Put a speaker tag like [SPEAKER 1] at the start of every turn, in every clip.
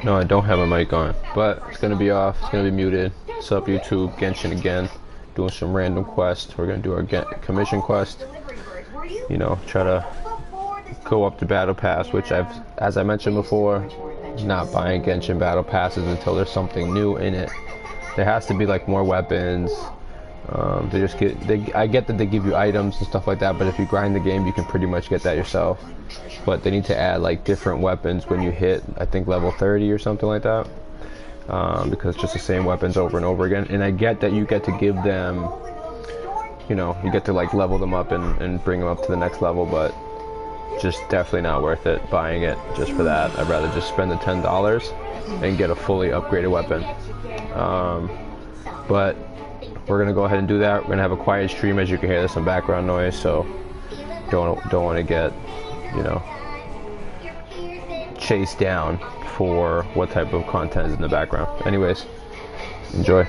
[SPEAKER 1] No, I don't have a mic on, but it's gonna be off. It's gonna be muted. What's up, YouTube? Genshin again, doing some random quests. We're gonna do our commission quest. You know, try to go up the battle pass, which as I mentioned before, not buying Genshin battle passes until there's something new in it. There has to be like more weapons. I get that they give you items and stuff like that, but if you grind the game, you can pretty much get that yourself. But they need to add like different weapons when you hit, I think, level 30 or something like that. Because it's just the same weapons over and over again. And I get that you get to give them, you know, you get to like level them up and bring them up to the next level, but just definitely not worth it buying it just for that. I'd rather just spend the $10 and get a fully upgraded weapon. But we're gonna go ahead and do that. We're gonna have a quiet stream. As you can hear, there's some background noise, so don't want to get, you know, chased down for what type of content is in the background. Anyways, enjoy.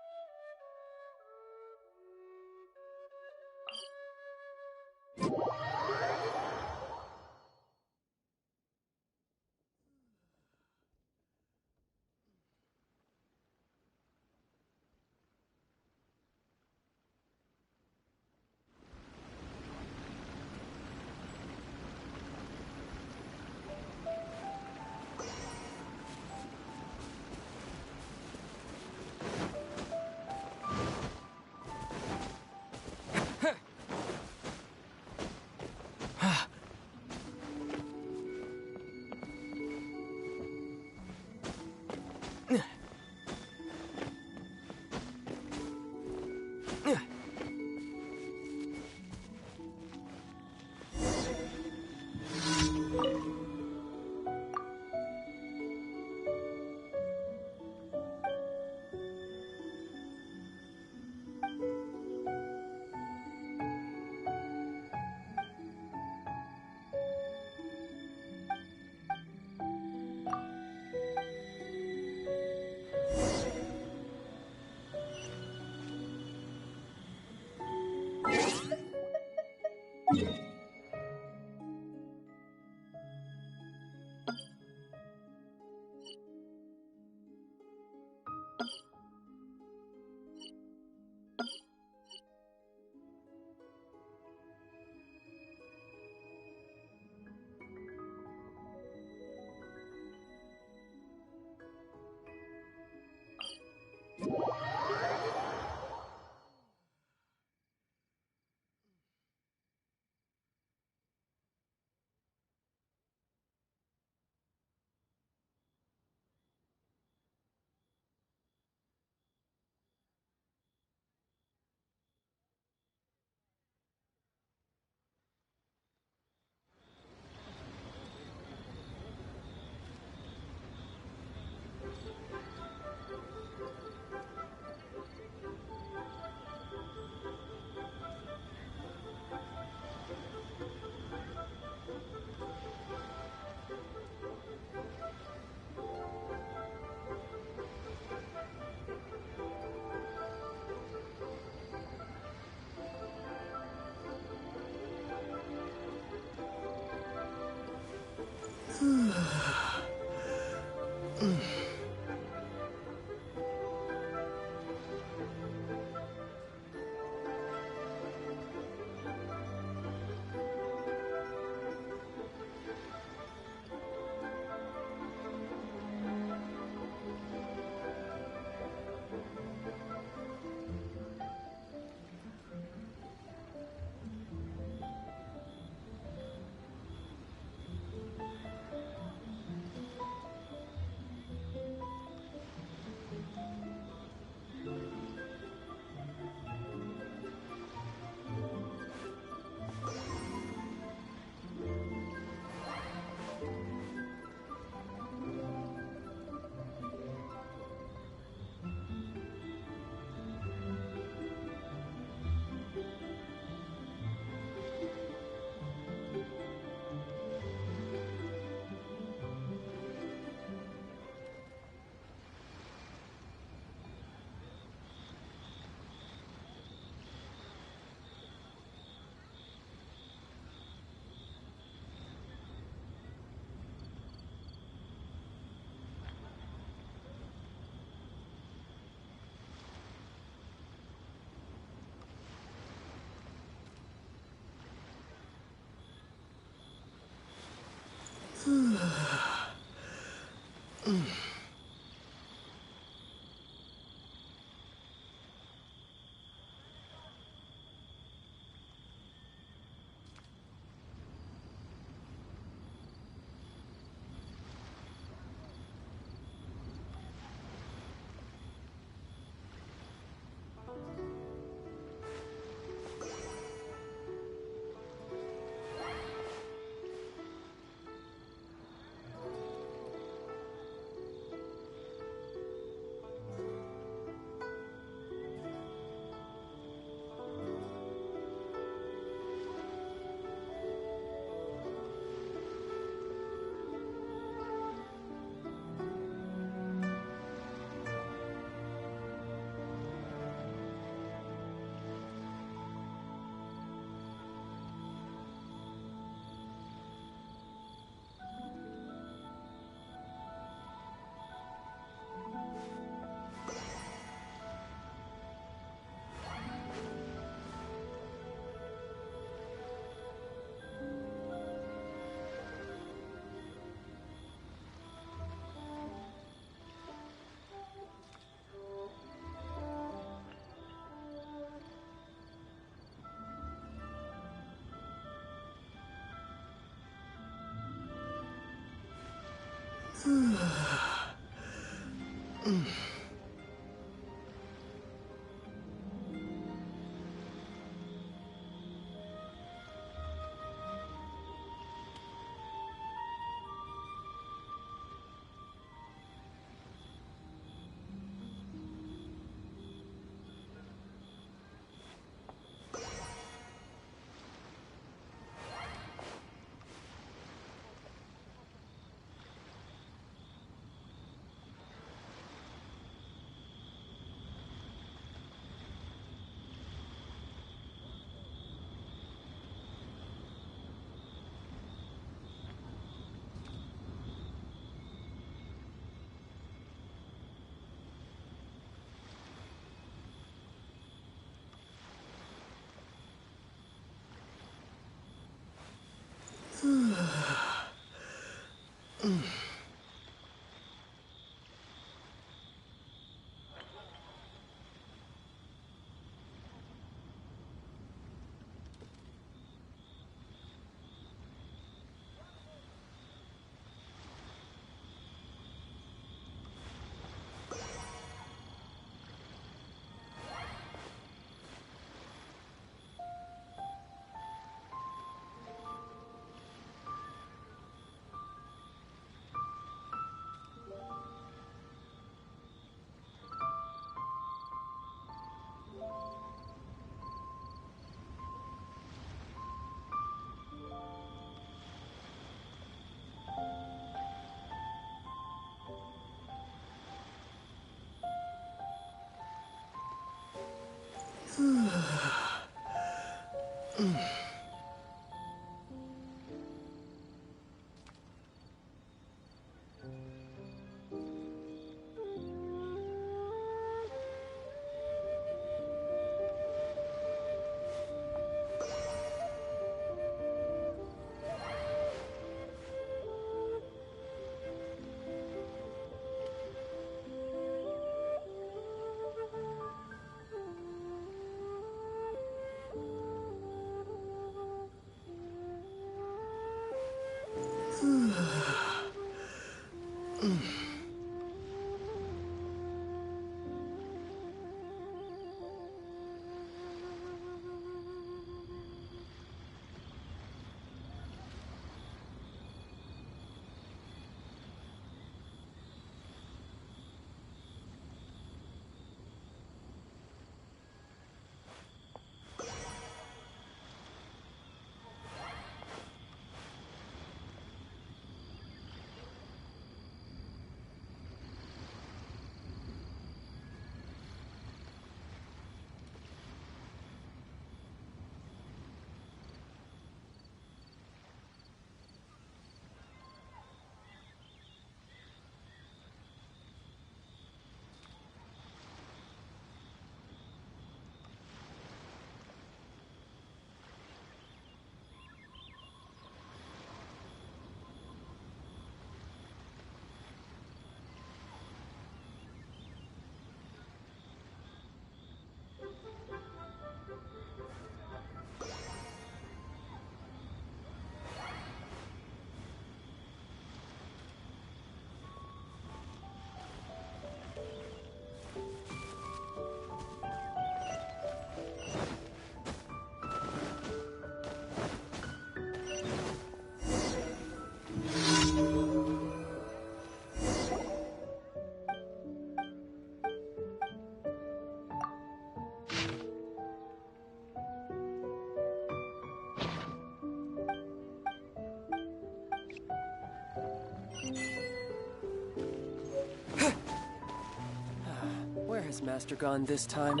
[SPEAKER 2] Is Master gone this time?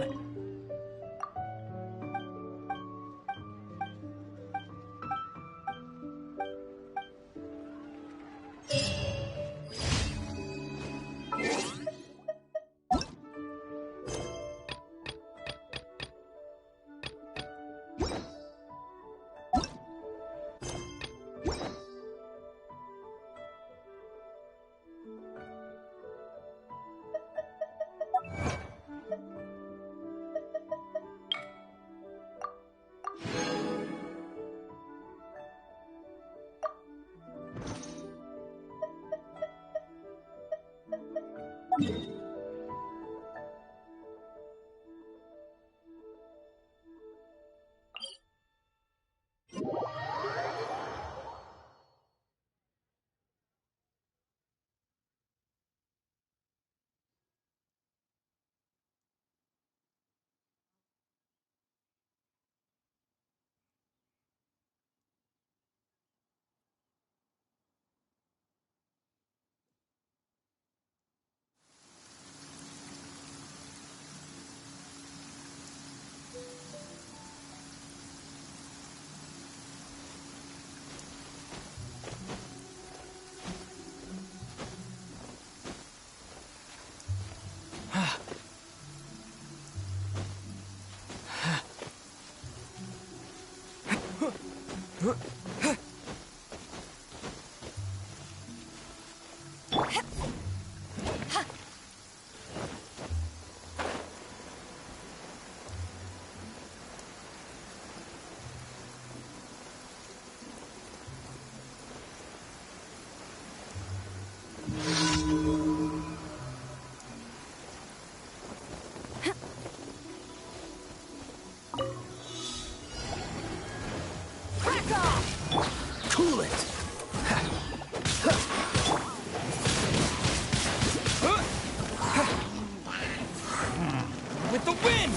[SPEAKER 3] With the wind!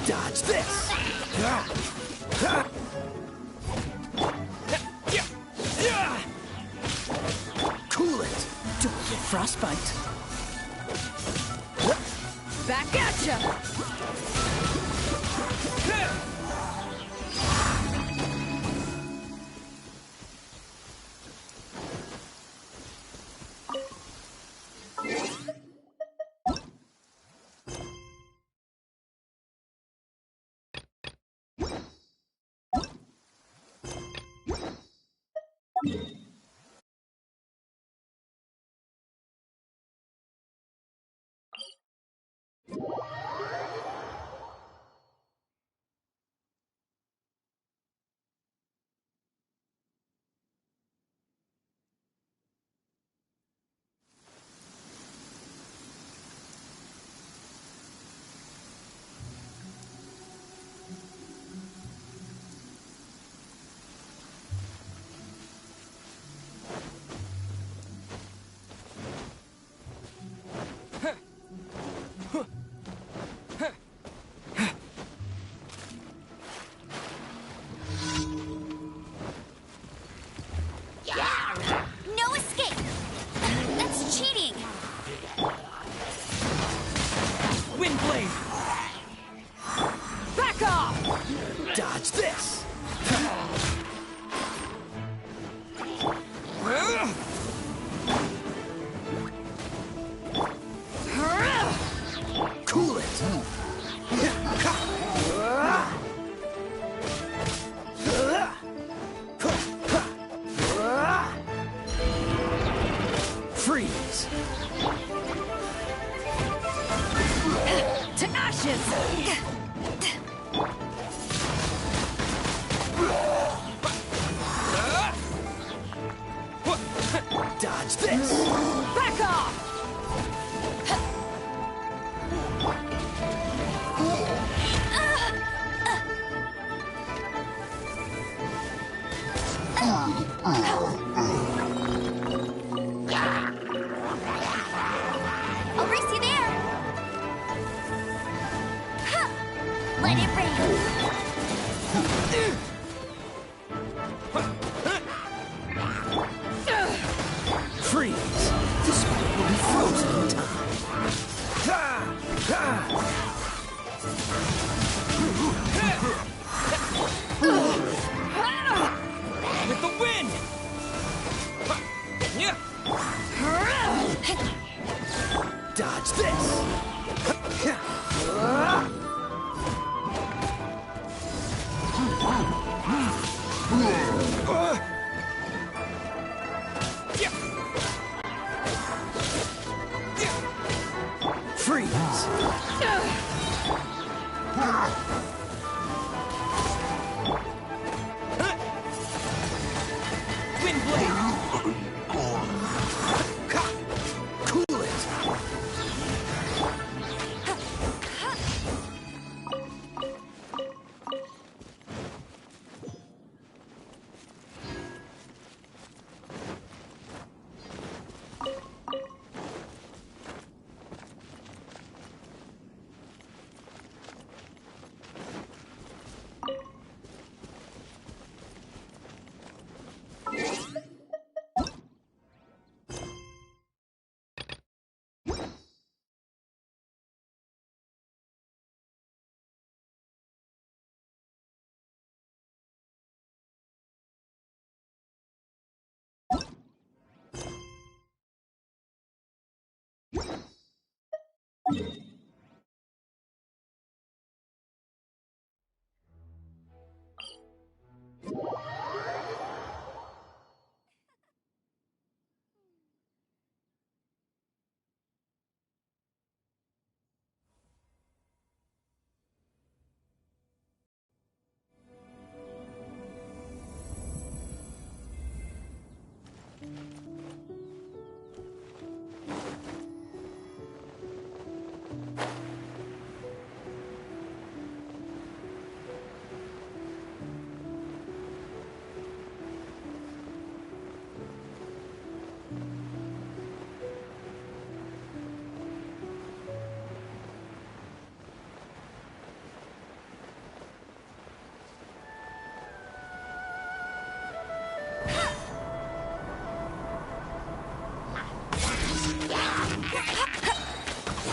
[SPEAKER 2] Dodge this! Cool it! Don't get frostbite!
[SPEAKER 4] Back at ya!
[SPEAKER 5] No escape! That's cheating!
[SPEAKER 3] Windblade!
[SPEAKER 4] Back off!
[SPEAKER 2] Dodge this! Cool it! Freeze!
[SPEAKER 4] Tenacious!
[SPEAKER 2] Dodge this!
[SPEAKER 4] Back off!
[SPEAKER 5] I'll race you there! Huh. Let it rain!
[SPEAKER 2] Freeze! This one will be frozen in time.
[SPEAKER 3] With the wind! Yeah.
[SPEAKER 2] Dodge this! Freeze!
[SPEAKER 3] Wind blade!
[SPEAKER 2] Cool it!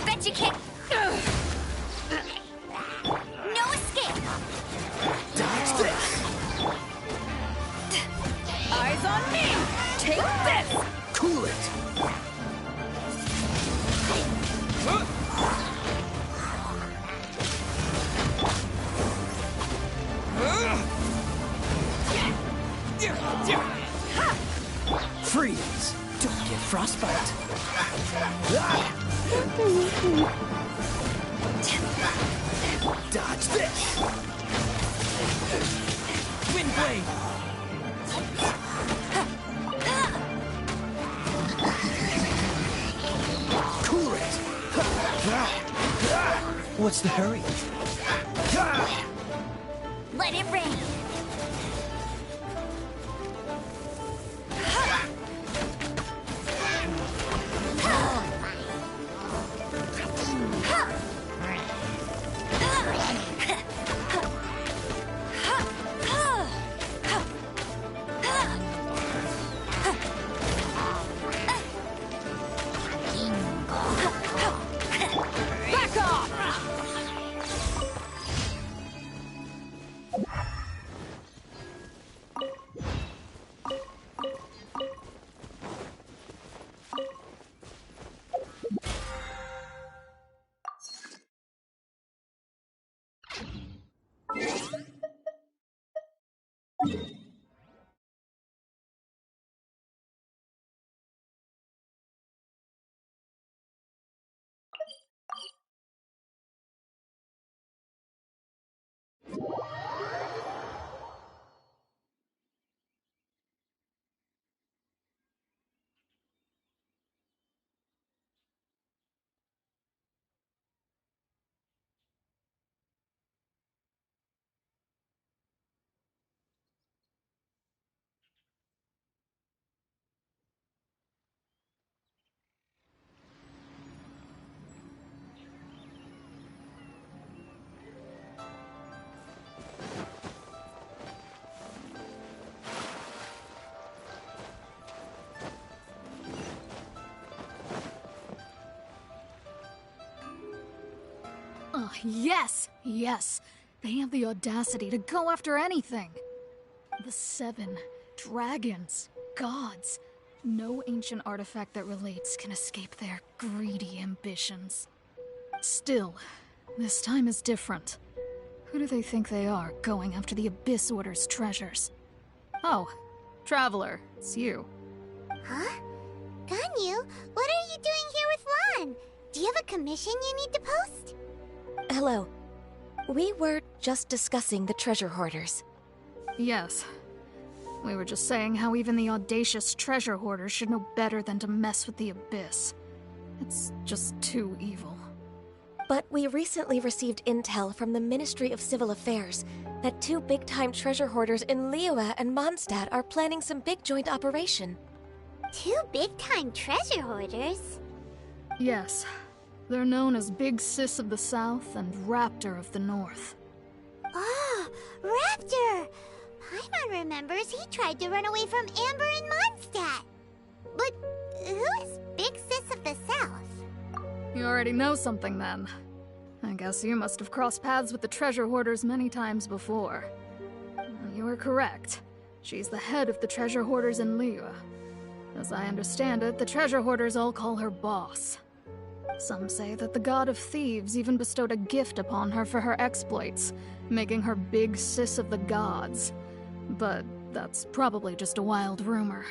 [SPEAKER 5] Bet you can't. No escape.
[SPEAKER 2] Dodge this!
[SPEAKER 4] Eyes on me! Take this!
[SPEAKER 2] Cool it! Freeze! Don't get frostbite! Dodge this!
[SPEAKER 3] Wind blade!
[SPEAKER 2] Cool it! What's the hurry?
[SPEAKER 5] Let it rain.
[SPEAKER 4] Back off!
[SPEAKER 6] Yes! Yes! They have the audacity to go after anything! The 7 dragons, gods. No ancient artifact that relates can escape their greedy ambitions. Still, this time is different. Who do they think they are, going after the Abyss Order's treasures? Oh, Traveler, it's you.
[SPEAKER 5] Huh? Ganyu, what are you doing here with Lon? Do you have a commission you need to post?
[SPEAKER 7] Hello. We were just discussing the treasure hoarders.
[SPEAKER 6] Yes. We were just saying how even the audacious treasure hoarders should know better than to mess with the Abyss. It's just too evil.
[SPEAKER 7] But we recently received intel from the Ministry of Civil Affairs that 2 big-time treasure hoarders in Liyue and Mondstadt are planning some big joint operation.
[SPEAKER 5] 2 big-time treasure hoarders?
[SPEAKER 6] Yes. They're known as Big Sis of the South and Raptor of the North.
[SPEAKER 5] Oh, Raptor! Paimon remembers he tried to run away from Amber in Mondstadt. But who is Big Sis of the South?
[SPEAKER 6] You already know something then. I guess you must have crossed paths with the treasure hoarders many times before. You are correct. She's the head of the treasure hoarders in Liyue. As I understand it, the treasure hoarders all call her boss. Some say that the god of thieves even bestowed a gift upon her for her exploits, making her Big Sis of the gods. But that's probably just a wild rumor.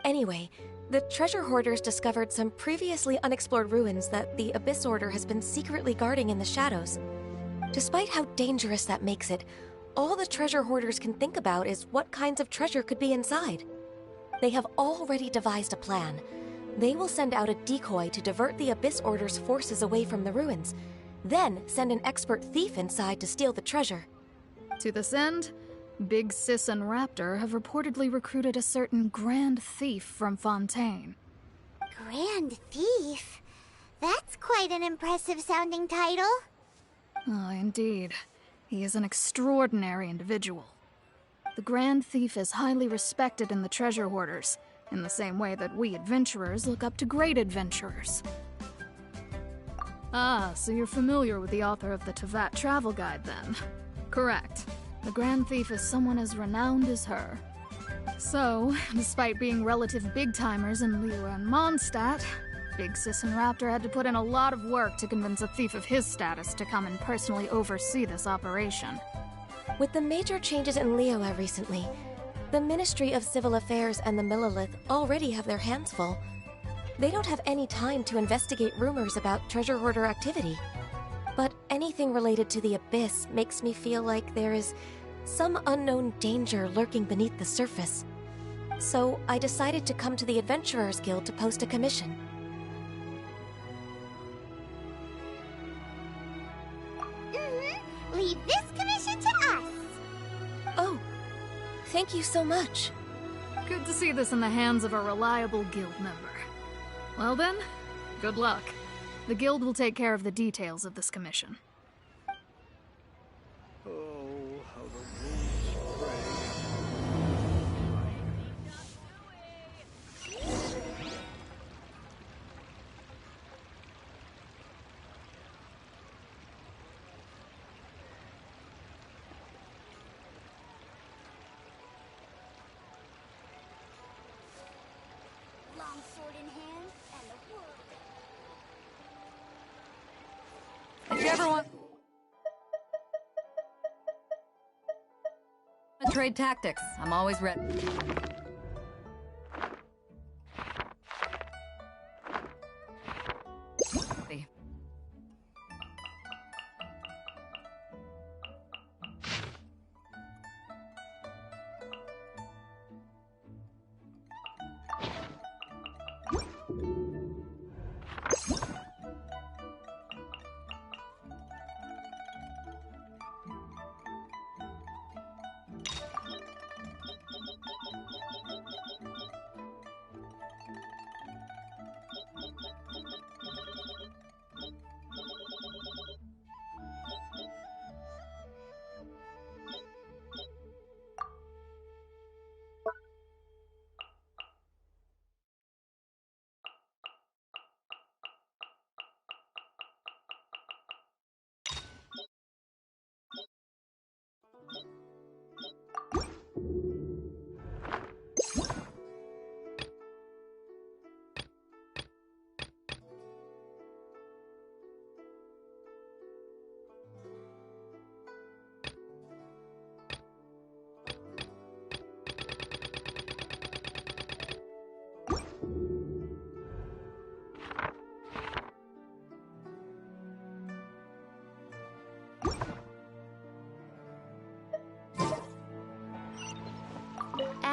[SPEAKER 7] Anyway, the treasure hoarders discovered some previously unexplored ruins that the Abyss Order has been secretly guarding in the shadows. Despite how dangerous that makes it, all the treasure hoarders can think about is what kinds of treasure could be inside. They have already devised a plan. They will send out a decoy to divert the Abyss Order's forces away from the ruins, then send an expert thief inside to steal the treasure.
[SPEAKER 6] To this end, Big Sis and Raptor have reportedly recruited a certain Grand Thief from Fontaine.
[SPEAKER 5] Grand Thief? That's quite an impressive sounding title.
[SPEAKER 6] Oh, indeed. He is an extraordinary individual. The Grand Thief is highly respected in the treasure hoarders, in the same way that we adventurers look up to great adventurers. Ah, so you're familiar with the author of the Tevat Travel Guide, then? Correct. The Grand Thief is someone as renowned as her. So, despite being relative big-timers in Liyue and Mondstadt, Big Sis and Raptor had to put in a lot of work to convince a thief of his status to come and personally oversee this operation.
[SPEAKER 7] With the major changes in Liyue recently, the Ministry of Civil Affairs and the Millelith already have their hands full. They don't have any time to investigate rumors about treasure hoarder activity. But anything related to the Abyss makes me feel like there is some unknown danger lurking beneath the surface. So I decided to come to the Adventurers Guild to post a commission.
[SPEAKER 5] Leave this commission to us.
[SPEAKER 7] Oh, thank you so much.
[SPEAKER 6] Good to see this in the hands of a reliable guild member. Well then, good luck. The guild will take care of the details of this commission.
[SPEAKER 8] Oh, how the winds spray.
[SPEAKER 5] Long sword in hand and the world.
[SPEAKER 4] If you ever want to trade tactics, I'm always ready.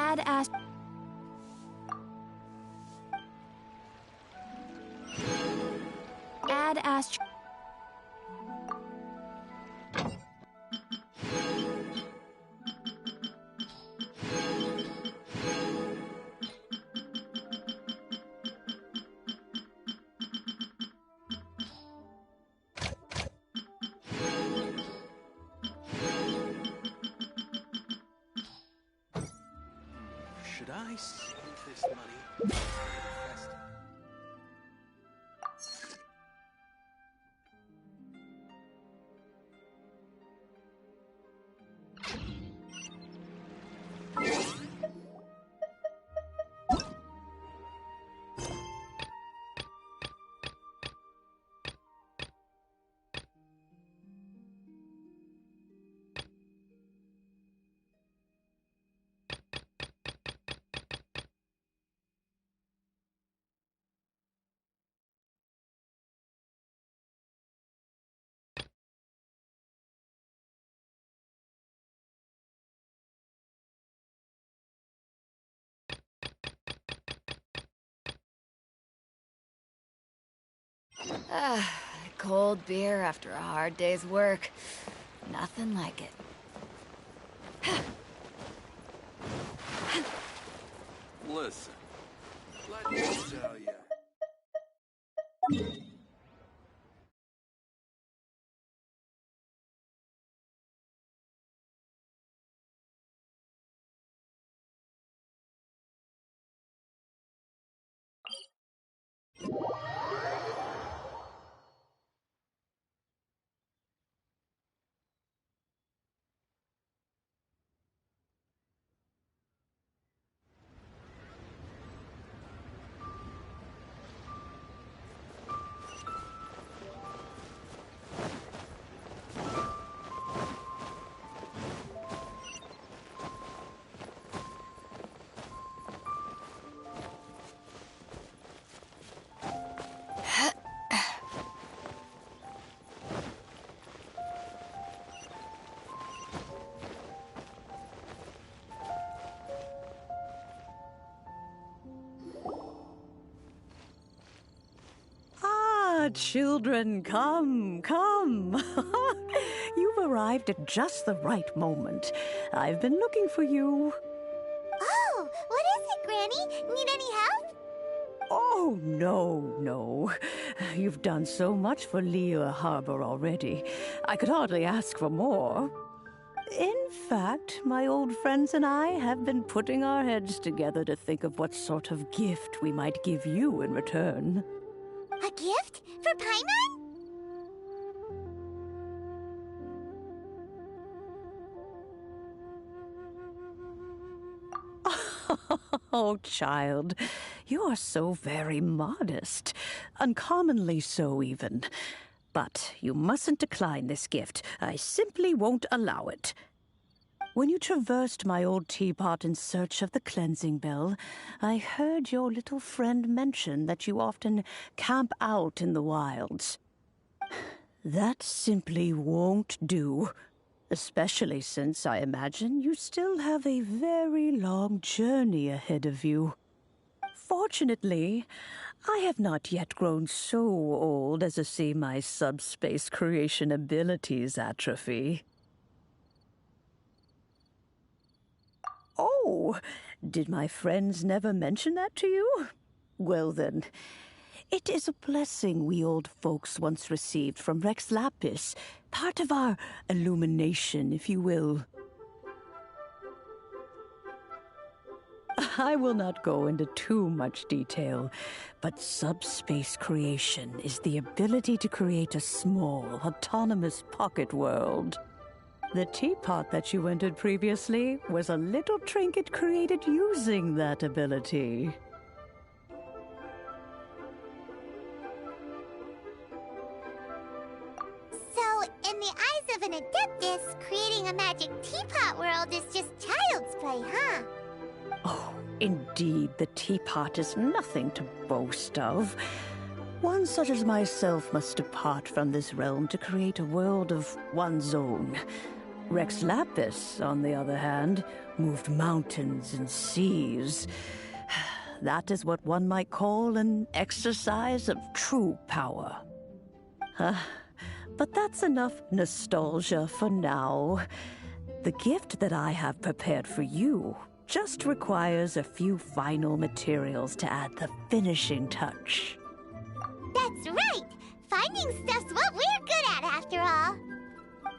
[SPEAKER 6] Add Ash. Add Ash.
[SPEAKER 8] Should I save this money? Invest
[SPEAKER 4] Cold beer after a hard day's work. Nothing like it.
[SPEAKER 8] Listen, let me tell you.
[SPEAKER 2] Children, come, come. You've arrived at just the right moment. I've been looking for you.
[SPEAKER 5] Oh, what is it, Granny? Need any help?
[SPEAKER 2] Oh, no. You've done so much for Liyue Harbor already. I could hardly ask for more. In fact, my old friends and I have been putting our heads together to think of what sort of gift we might give you in return.
[SPEAKER 5] A gift? For Paimon?
[SPEAKER 2] Oh, child, you are so very modest. Uncommonly so, even. But you mustn't decline this gift. I simply won't allow it. When you traversed my old teapot in search of the cleansing bell, I heard your little friend mention that you often camp out in the wilds. That simply won't do. Especially since I imagine you still have a very long journey ahead of you. Fortunately, I have not yet grown so old as to see my subspace creation abilities atrophy. Oh, did my friends never mention that to you? Well then, it is a blessing we old folks once received from Rex Lapis, part of our illumination, if you will. I will not go into too much detail, but subspace creation is the ability to create a small, autonomous pocket world. The teapot that you entered previously was a little trinket created using that ability.
[SPEAKER 5] So, in the eyes of an adeptus, creating a magic teapot world is just child's play, huh?
[SPEAKER 2] Oh, indeed, the teapot is nothing to boast of. One such as myself must depart from this realm to create a world of one's own. Rex Lapis, on the other hand, moved mountains and seas. That is what one might call an exercise of true power. But that's enough nostalgia for now. The gift that I have prepared for you just requires a few final materials to add the finishing touch.
[SPEAKER 5] That's right! Finding stuff's what we're good at, after all.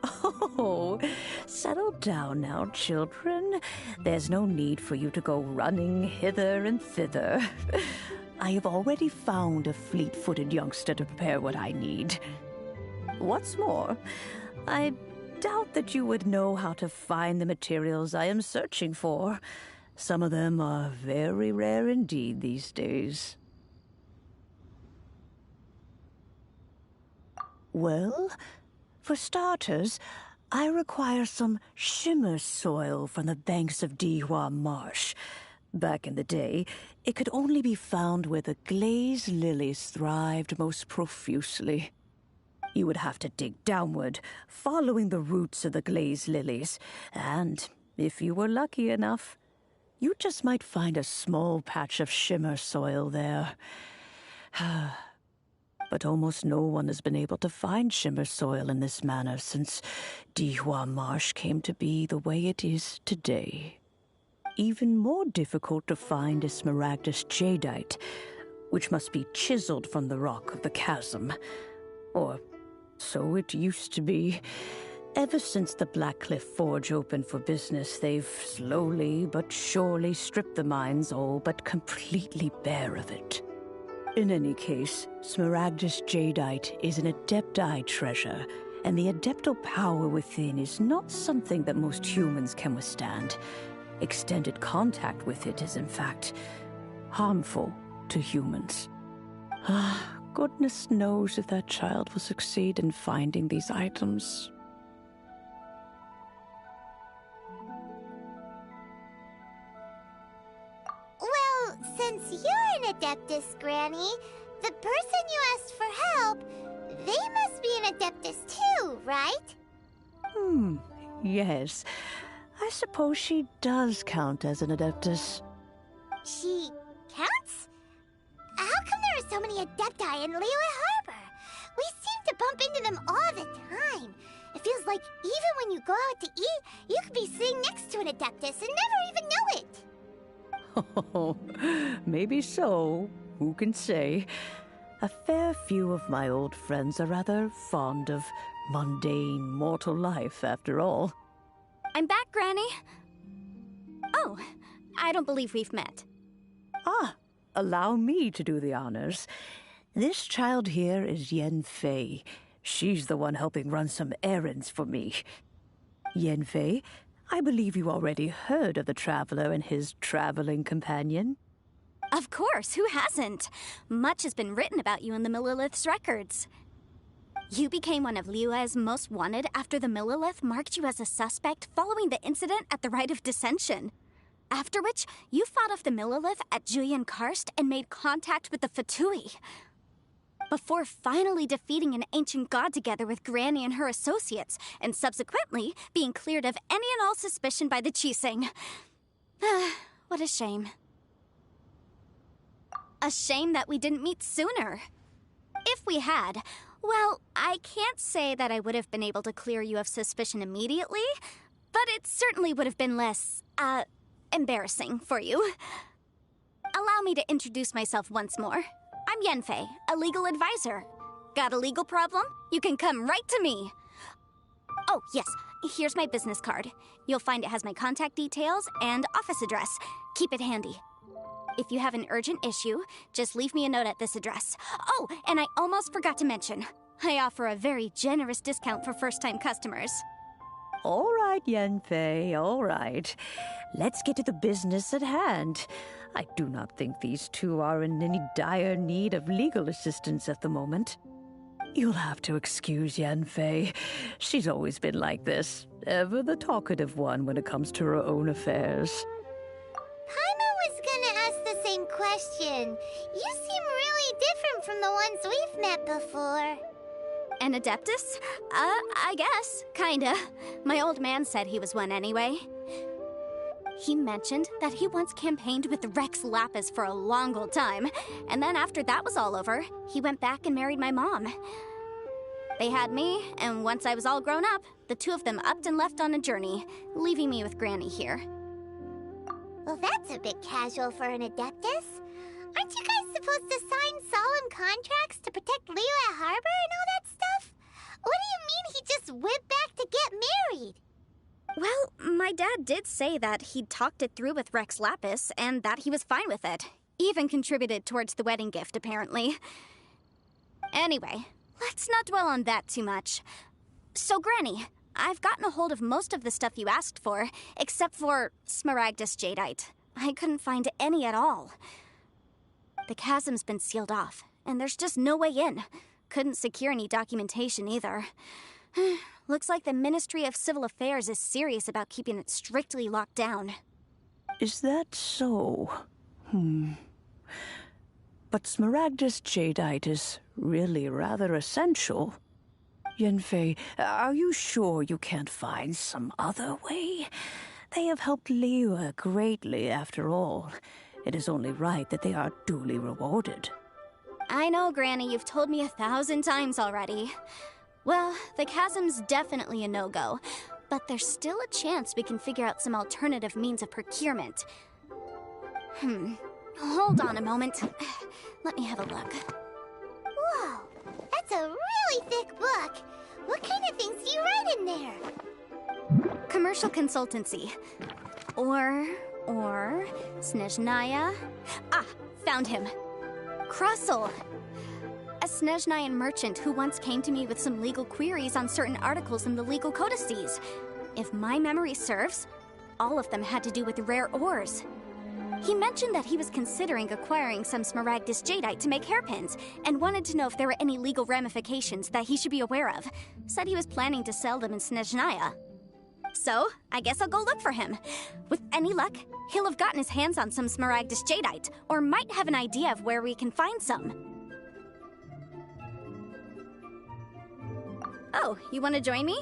[SPEAKER 2] Oh, settle down now, children. There's no need for you to go running hither and thither. I have already found a fleet-footed youngster to prepare what I need. What's more, I doubt that you would know how to find the materials I am searching for. Some of them are very rare indeed these days. Well, for starters, I require some shimmer soil from the banks of Dihua Marsh. Back in the day, it could only be found where the glazed lilies thrived most profusely. You would have to dig downward, following the roots of the glazed lilies, and if you were lucky enough, you just might find a small patch of shimmer soil there. But almost no one has been able to find shimmer soil in this manner since Dihua Marsh came to be the way it is today. Even more difficult to find is smaragdus jadeite, which must be chiseled from the rock of the chasm. Or so it used to be. Ever since the Blackcliff Forge opened for business, they've slowly but surely stripped the mines all but completely bare of it. In any case, smaragdus jadeite is an adepti treasure, and the adeptal power within is not something that most humans can withstand. Extended contact with it is, in fact, harmful to humans. Goodness knows if that child will succeed in finding these items.
[SPEAKER 5] Well, since you're an Adeptus, Granny, the person you asked for help, they must be an Adeptus too, right?
[SPEAKER 2] Yes. I suppose she does count as an Adeptus.
[SPEAKER 5] She counts? How come there are so many Adepti in Liyue Harbor? We seem to bump into them all the time. It feels like even when you go out to eat, you could be sitting next to an Adeptus and never even know it.
[SPEAKER 2] Oh, maybe so. Who can say? A fair few of my old friends are rather fond of mundane mortal life, after all.
[SPEAKER 9] I'm back, Granny. Oh, I don't believe we've met.
[SPEAKER 2] Allow me to do the honors. This child here is Yen Fei. She's the one helping run some errands for me. Yen Fei, I believe you already heard of the Traveler and his traveling companion.
[SPEAKER 9] Of course, who hasn't? Much has been written about you in the Millilith's records. You became one of Liyue's most wanted after the Millilith marked you as a suspect following the incident at the Rite of Dissension. After which, you fought off the Millilith at Julian Karst and made contact with the Fatui. Before finally defeating an ancient god together with Granny and her associates, and subsequently being cleared of any and all suspicion by the Chiseng. What a shame. A shame that we didn't meet sooner. If we had, well, I can't say that I would have been able to clear you of suspicion immediately, but it certainly would have been less, embarrassing for you. Allow me to introduce myself once more. I'm Yenfei, a legal advisor. Got a legal problem? You can come right to me. Oh, yes, here's my business card. You'll find it has my contact details and office address. Keep it handy. If you have an urgent issue, just leave me a note at this address. Oh, and I almost forgot to mention, I offer a very generous discount for first-time customers.
[SPEAKER 2] All right, Yenfei, all right. Let's get to the business at hand. I do not think these two are in any dire need of legal assistance at the moment. You'll have to excuse Yenfei. She's always been like this, ever the talkative one when it comes to her own affairs.
[SPEAKER 5] Paimon was gonna ask the same question. You seem really different from the ones we've met before.
[SPEAKER 9] An Adeptus? I guess. Kinda. My old man said he was one anyway. He mentioned that he once campaigned with Rex Lapis for a long old time, and then after that was all over, he went back and married my mom. They had me, and once I was all grown up, the two of them upped and left on a journey, leaving me with Granny here.
[SPEAKER 5] Well, that's a bit casual for an Adeptus. Aren't you guys supposed to sign solemn contracts to protect Liyue Harbor and all that stuff? What do you mean he just went back to get married?
[SPEAKER 9] Well, my dad did say that he'd talked it through with Rex Lapis, and that he was fine with it. Even contributed towards the wedding gift, apparently. Anyway, let's not dwell on that too much. So, Granny, I've gotten a hold of most of the stuff you asked for, except for Smaragdus Jadeite. I couldn't find any at all. The chasm's been sealed off, and there's just no way in. Couldn't secure any documentation either. Looks like the Ministry of Civil Affairs is serious about keeping it strictly locked down.
[SPEAKER 2] Is that so? But Smaragdus Jadeite is really rather essential. Yanfei, are you sure you can't find some other way? They have helped Liyue greatly, after all. It is only right that they are duly rewarded.
[SPEAKER 9] I know, Granny, you've told me 1,000 times already. Well, the chasm's definitely a no-go, but there's still a chance we can figure out some alternative means of procurement. Hold on a moment. Let me have a look.
[SPEAKER 5] Whoa, that's a really thick book. What kind of things do you write in there?
[SPEAKER 9] Commercial consultancy. Or Snezhnaya. Ah, found him. Krusel. A Snezhnayan merchant who once came to me with some legal queries on certain articles in the legal codices. If my memory serves, all of them had to do with rare ores. He mentioned that he was considering acquiring some Smaragdus Jadeite to make hairpins, and wanted to know if there were any legal ramifications that he should be aware of. Said he was planning to sell them in Snezhnaya. So, I guess I'll go look for him. With any luck, he'll have gotten his hands on some Smaragdus Jadeite, or might have an idea of where we can find some. Oh, you want to join me?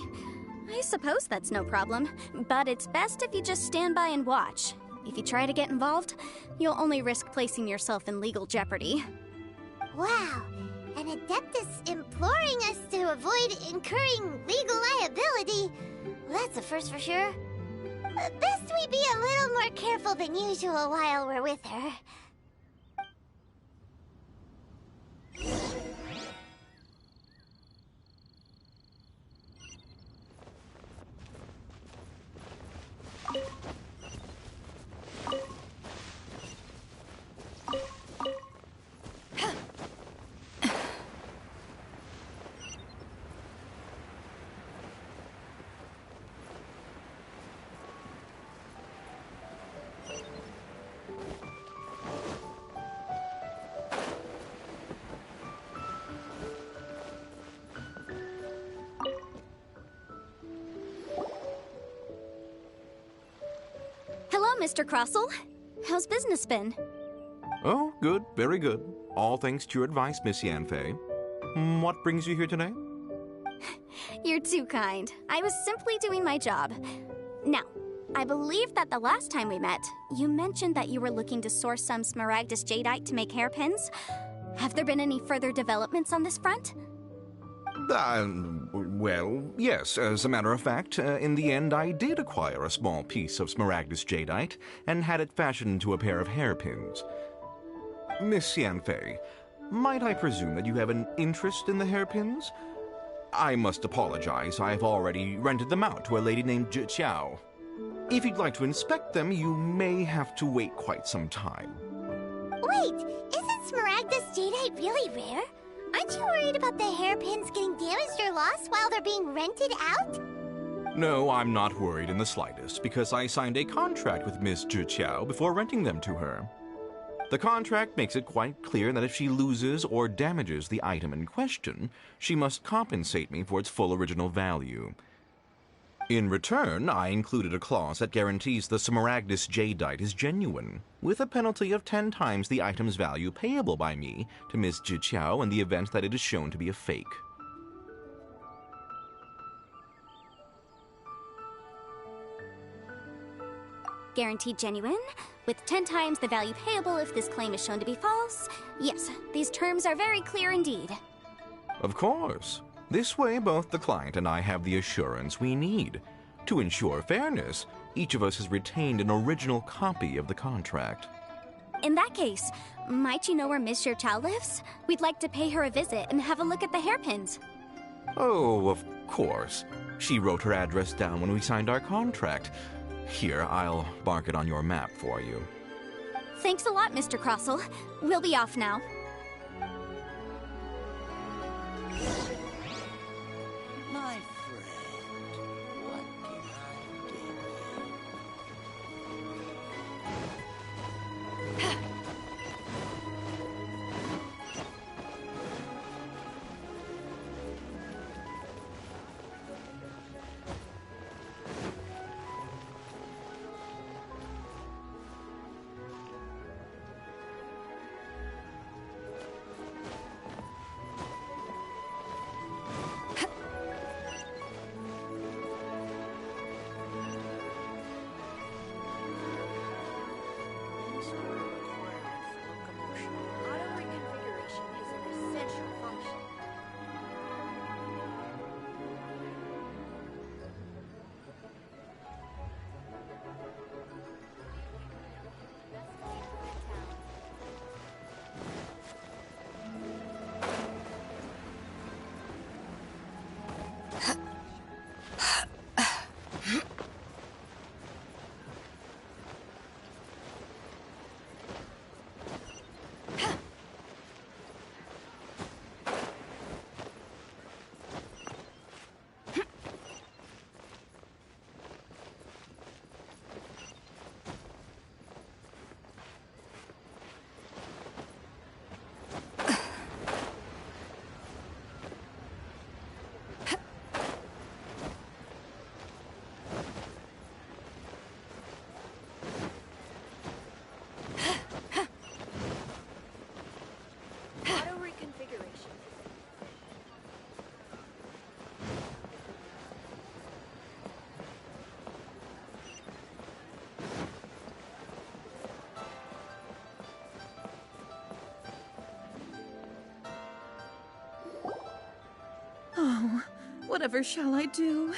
[SPEAKER 9] I suppose that's no problem, but it's best if you just stand by and watch. If you try to get involved, you'll only risk placing yourself in legal jeopardy.
[SPEAKER 5] Wow, an Adeptus imploring us to avoid incurring legal liability. Well, that's a first for sure. Best we be a little more careful than usual while we're with her.
[SPEAKER 9] Hello, Mr. Crossell. How's business been?
[SPEAKER 10] Oh, good, very good. All thanks to your advice, Miss Yanfei. What brings you here today?
[SPEAKER 9] You're too kind. I was simply doing my job. Now, I believe that the last time we met, you mentioned that you were looking to source some Smaragdus Jadeite to make hairpins. Have there been any further developments on this front?
[SPEAKER 10] Well, yes. As a matter of fact, in the end, I did acquire a small piece of Smaragdus Jadeite and had it fashioned into a pair of hairpins. Miss Yanfei, might I presume that you have an interest in the hairpins? I must apologize. I've already rented them out to a lady named Zhi Qiao. If you'd like to inspect them, you may have to wait quite some time.
[SPEAKER 5] Wait, isn't Smaragdus Jadeite really rare? Aren't you worried about the hairpins getting damaged or lost while they're being rented out?
[SPEAKER 10] No, I'm not worried in the slightest, because I signed a contract with Miss Zhi Qiao before renting them to her. The contract makes it quite clear that if she loses or damages the item in question, she must compensate me for its full original value. In return, I included a clause that guarantees the Smaragdus Jadeite is genuine, with a penalty of 10 times the item's value payable by me to Miss Zhi Qiao in the event that it is shown to be a fake.
[SPEAKER 9] guaranteed genuine, with 10 times the value payable if this claim is shown to be false. Yes, these terms are very clear indeed.
[SPEAKER 10] Of course. This way, both the client and I have the assurance we need. To ensure fairness, each of us has retained an original copy of the contract.
[SPEAKER 9] In that case, might you know where Monsieur Chow lives? We'd like to pay her a visit and have a look at the hairpins.
[SPEAKER 10] Oh, of course. She wrote her address down when we signed our contract. Here, I'll mark it on your map for you.
[SPEAKER 9] Thanks a lot, Mr. Crossell. We'll be off now.
[SPEAKER 3] My friend, what can I get you?
[SPEAKER 2] Oh, whatever shall I do?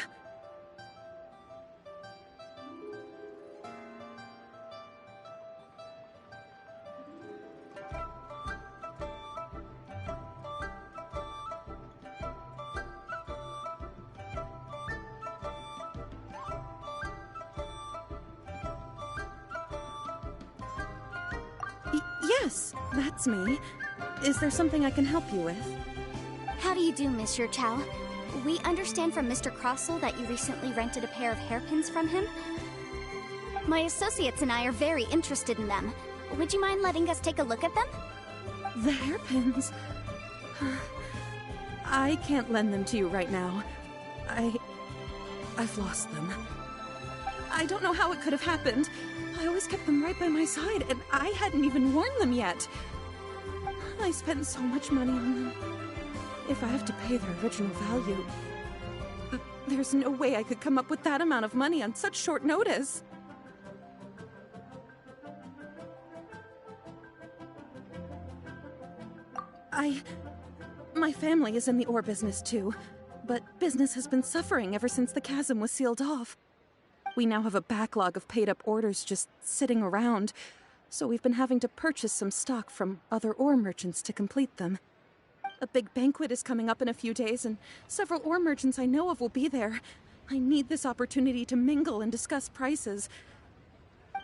[SPEAKER 2] Yes, that's me. Is there something I can help you with?
[SPEAKER 9] How do you do, Monsieur Chow? We understand from Mr. Crossell that you recently rented a pair of hairpins from him. My associates and I are very interested in them. Would you mind letting us take a look at them?
[SPEAKER 2] The hairpins? I can't lend them to you right now. I've lost them. I don't know how it could have happened. I always kept them right by my side, and I hadn't even worn them yet. I spent so much money on them. If I have to pay their original value, there's no way I could come up with that amount of money on such short notice. My family is in the ore business too, but business has been suffering ever since the chasm was sealed off. We now have a backlog of paid-up orders just sitting around, so we've been having to purchase some stock from other ore merchants to complete them. A big banquet is coming up in a few days, and several ore merchants I know of will be there. I need this opportunity to mingle and discuss prices.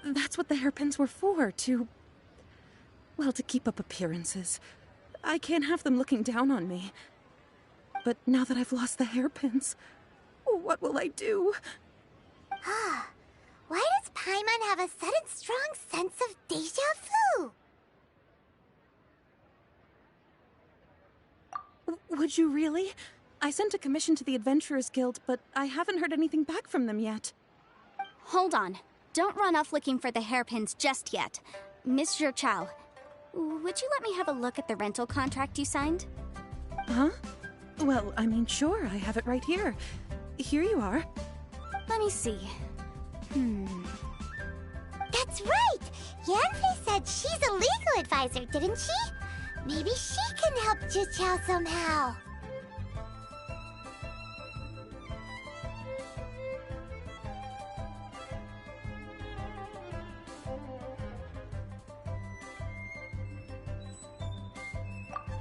[SPEAKER 2] That's what the hairpins were for, to keep up appearances. I can't have them looking down on me. But now that I've lost the hairpins, what will I do?
[SPEAKER 5] Why does Paimon have a sudden strong sense of déjà vu?
[SPEAKER 2] Would you really? I sent a commission to the Adventurers Guild, but I haven't heard anything back from them yet.
[SPEAKER 9] Hold on. Don't run off looking for the hairpins just yet. Monsieur Chow, would you let me have a look at the rental contract you signed?
[SPEAKER 2] Huh? Well, I mean, sure, I have it right here. Here you are.
[SPEAKER 9] Let me see.
[SPEAKER 5] That's right! Yanfei said she's a legal advisor, didn't she? Maybe she can help Jichao somehow.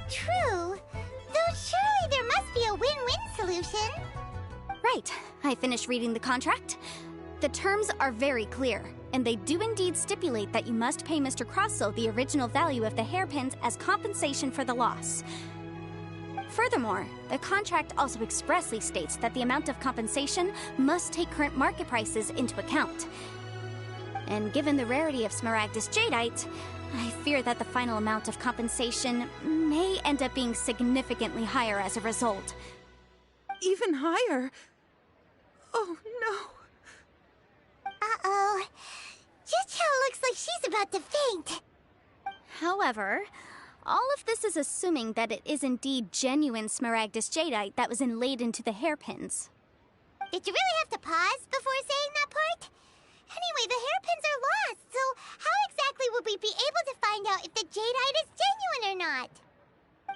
[SPEAKER 5] True. Though surely there must be a win-win solution.
[SPEAKER 9] Right. I finished reading the contract. The terms are very clear, and they do indeed stipulate that you must pay Mr. Crossel the original value of the hairpins as compensation for the loss. Furthermore, the contract also expressly states that the amount of compensation must take current market prices into account. And given the rarity of Smaragdus Jadeite, I fear that the final amount of compensation may end up being significantly higher as a result.
[SPEAKER 2] Even higher? Oh, no.
[SPEAKER 5] Uh-oh. Jichao looks like she's about to faint.
[SPEAKER 9] However, all of this is assuming that it is indeed genuine Smaragdus Jadeite that was inlaid into the hairpins.
[SPEAKER 5] Did you really have to pause before saying that part? Anyway, the hairpins are lost, so how exactly would we be able to find out if the jadeite is genuine or not?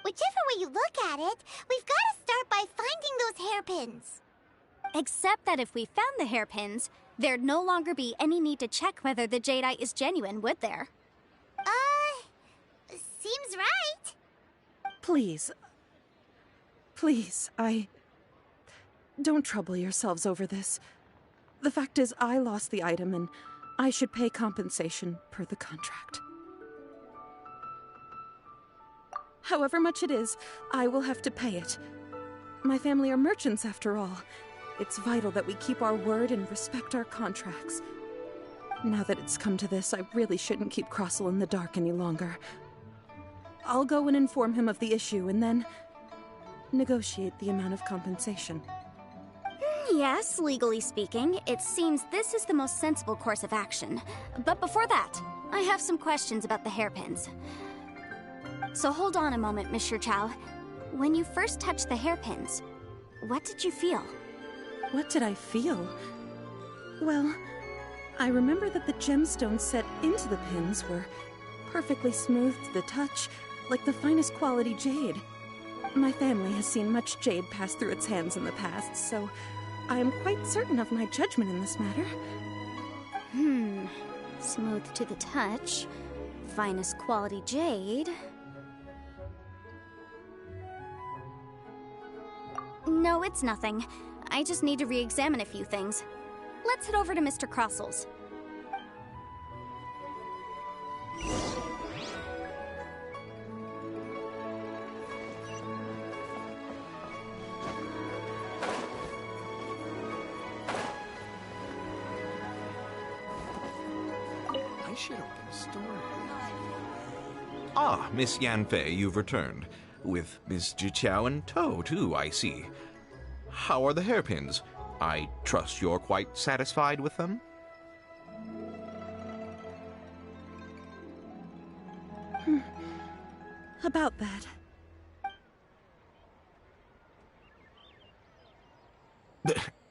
[SPEAKER 5] Whichever way you look at it, we've got to start by finding those hairpins.
[SPEAKER 9] Except that if we found the hairpins, there'd no longer be any need to check whether the jadeite is genuine, would there?
[SPEAKER 5] Seems right.
[SPEAKER 2] Please. Please, Don't trouble yourselves over this. The fact is, I lost the item, and I should pay compensation per the contract. However much it is, I will have to pay it. My family are merchants, after all. It's vital that we keep our word and respect our contracts. Now that it's come to this, I really shouldn't keep Crossel in the dark any longer. I'll go and inform him of the issue, and then negotiate the amount of compensation.
[SPEAKER 9] Yes, legally speaking, it seems this is the most sensible course of action. But before that, I have some questions about the hairpins. So hold on a moment, Miss Chow. When you first touched the hairpins, what did you feel?
[SPEAKER 2] What did I feel? Well, I remember that the gemstones set into the pins were perfectly smooth to the touch, like the finest quality jade. My family has seen much jade pass through its hands in the past, so I am quite certain of my judgment in this matter.
[SPEAKER 9] Smooth to the touch, finest quality jade. No, it's nothing. I just need to re-examine a few things. Let's head over to Mr. Crossel's.
[SPEAKER 8] I should open a store.
[SPEAKER 10] Ah, Miss Yanfei, you've returned. With Miss Jichao in tow, too, I see. How are the hairpins? I trust you're quite satisfied with them?
[SPEAKER 2] About that.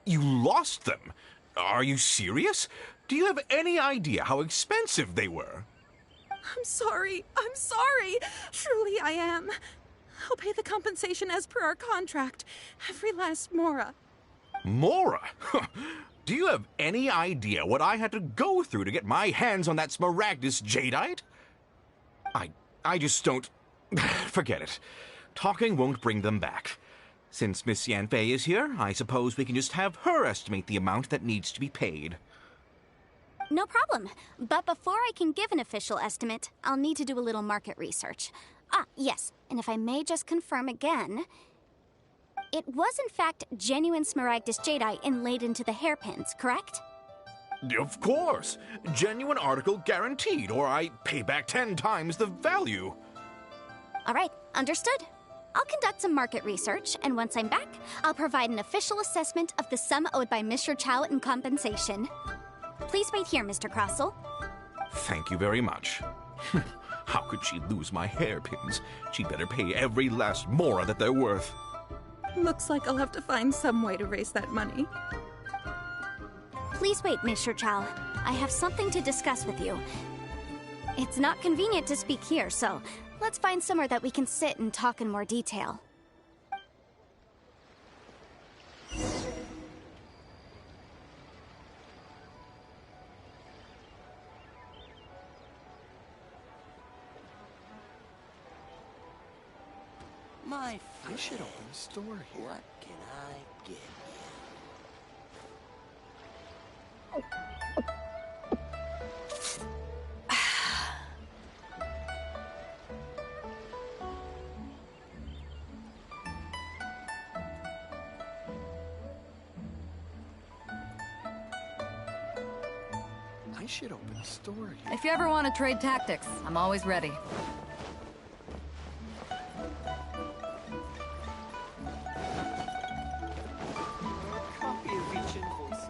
[SPEAKER 10] You lost them? Are you serious? Do you have any idea how expensive they were?
[SPEAKER 2] I'm sorry. I'm sorry. Truly I am. I'll pay the compensation as per our contract. Every last mora.
[SPEAKER 10] Mora? Do you have any idea what I had to go through to get my hands on that Smaragdus Jadeite? I just don't... Forget it. Talking won't bring them back. Since Miss Yanfei is here, I suppose we can just have her estimate the amount that needs to be paid.
[SPEAKER 9] No problem. But before I can give an official estimate, I'll need to do a little market research. Ah, yes, and if I may just confirm again, it was in fact genuine Smaragdus Jadeite inlaid into the hairpins, correct?
[SPEAKER 10] Of course! Genuine article guaranteed, or I pay back 10 times the value.
[SPEAKER 9] All right, understood. I'll conduct some market research, and once I'm back, I'll provide an official assessment of the sum owed by Mr. Chow in compensation. Please wait here, Mr. Crossel.
[SPEAKER 10] Thank you very much. How could she lose my hairpins? She'd better pay every last mora that they're worth.
[SPEAKER 2] Looks like I'll have to find some way to raise that money.
[SPEAKER 9] Please wait, Mr. Chow. I have something to discuss with you. It's not convenient to speak here, so let's find somewhere that we can sit and talk in more detail.
[SPEAKER 3] My friend,
[SPEAKER 8] I should open a store here.
[SPEAKER 3] what can I give
[SPEAKER 8] I should open a store here.
[SPEAKER 11] If you ever want to trade tactics, I'm always ready.
[SPEAKER 8] Copy of each invoice.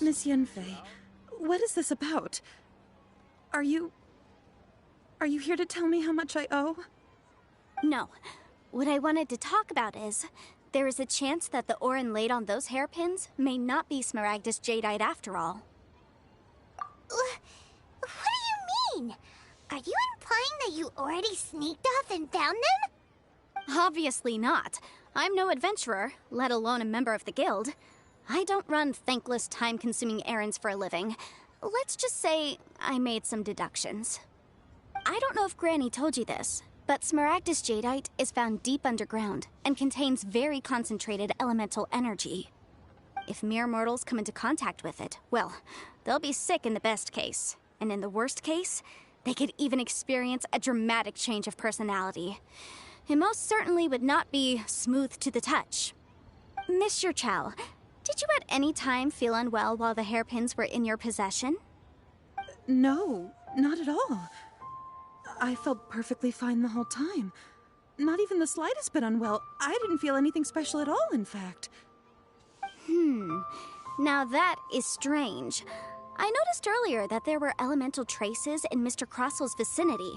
[SPEAKER 2] Miss Yanfei, what is this about? Are you here to tell me how much I owe?
[SPEAKER 9] No. What I wanted to talk about is, there is a chance that the Orin laid on those hairpins may not be Smaragdus Jadeite after all.
[SPEAKER 5] What do you mean? Are you implying that you already sneaked off and found them?
[SPEAKER 9] Obviously not. I'm no adventurer, let alone a member of the guild. I don't run thankless, time-consuming errands for a living. Let's just say I made some deductions. I don't know if Granny told you this, but Smaragdus Jadeite is found deep underground and contains very concentrated elemental energy. If mere mortals come into contact with it, well, they'll be sick in the best case. And in the worst case, they could even experience a dramatic change of personality. It most certainly would not be smooth to the touch. Mr. Chow, did you at any time feel unwell while the hairpins were in your possession?
[SPEAKER 2] No, not at all. I felt perfectly fine the whole time. Not even the slightest bit unwell. I didn't feel anything special at all, in fact.
[SPEAKER 9] Now that is strange. I noticed earlier that there were elemental traces in Mr. Crossel's vicinity.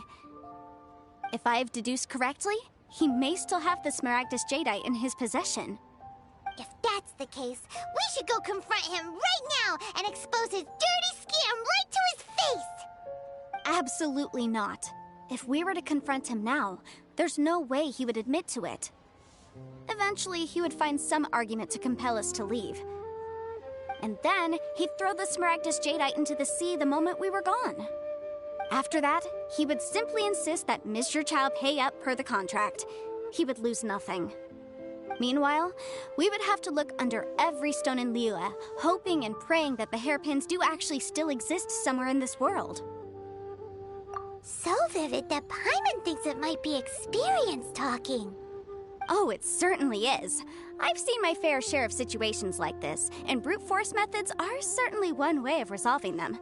[SPEAKER 9] If I've deduced correctly, he may still have the Smaragdus Jadeite in his possession.
[SPEAKER 5] If that's the case, we should go confront him right now and expose his dirty scam right to his face!
[SPEAKER 9] Absolutely not. If we were to confront him now, there's no way he would admit to it. Eventually, he would find some argument to compel us to leave. And then, he'd throw the Smaragdus Jadeite into the sea the moment we were gone. After that, he would simply insist that Mr. Chow pay up per the contract. He would lose nothing. Meanwhile, we would have to look under every stone in Liyue, hoping and praying that the hairpins do actually still exist somewhere in this world.
[SPEAKER 5] So vivid that Paimon thinks it might be experience talking.
[SPEAKER 9] Oh, it certainly is. I've seen my fair share of situations like this, and brute force methods are certainly one way of resolving them.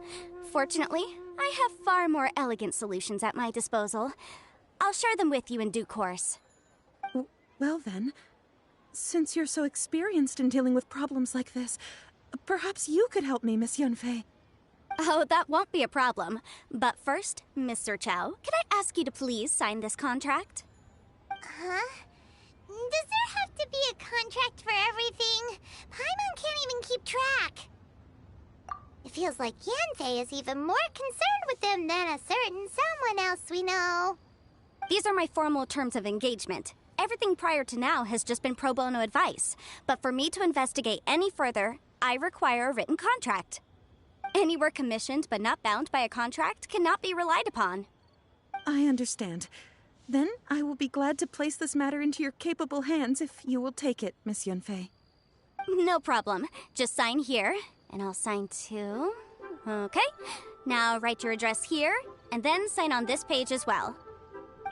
[SPEAKER 9] Fortunately, I have far more elegant solutions at my disposal. I'll share them with you in due course.
[SPEAKER 12] Well then, since you're so experienced in dealing with problems like this, perhaps you could help me, Miss Yunfei.
[SPEAKER 9] Oh, that won't be a problem. But first, Mr. Chow, can I ask you to please sign this contract?
[SPEAKER 5] Huh? Does there have to be a contract for everything? Paimon can't even keep track. It feels like Yanfei is even more concerned with them than a certain someone else we know.
[SPEAKER 9] These are my formal terms of engagement. Everything prior to now has just been pro bono advice. But for me to investigate any further, I require a written contract. Any work commissioned but not bound by a contract cannot be relied upon.
[SPEAKER 12] I understand. Then I will be glad to place this matter into your capable hands if you will take it, Miss Yunfei.
[SPEAKER 9] No problem. Just sign here, and I'll sign too. Okay. Now write your address here, and then sign on this page as well.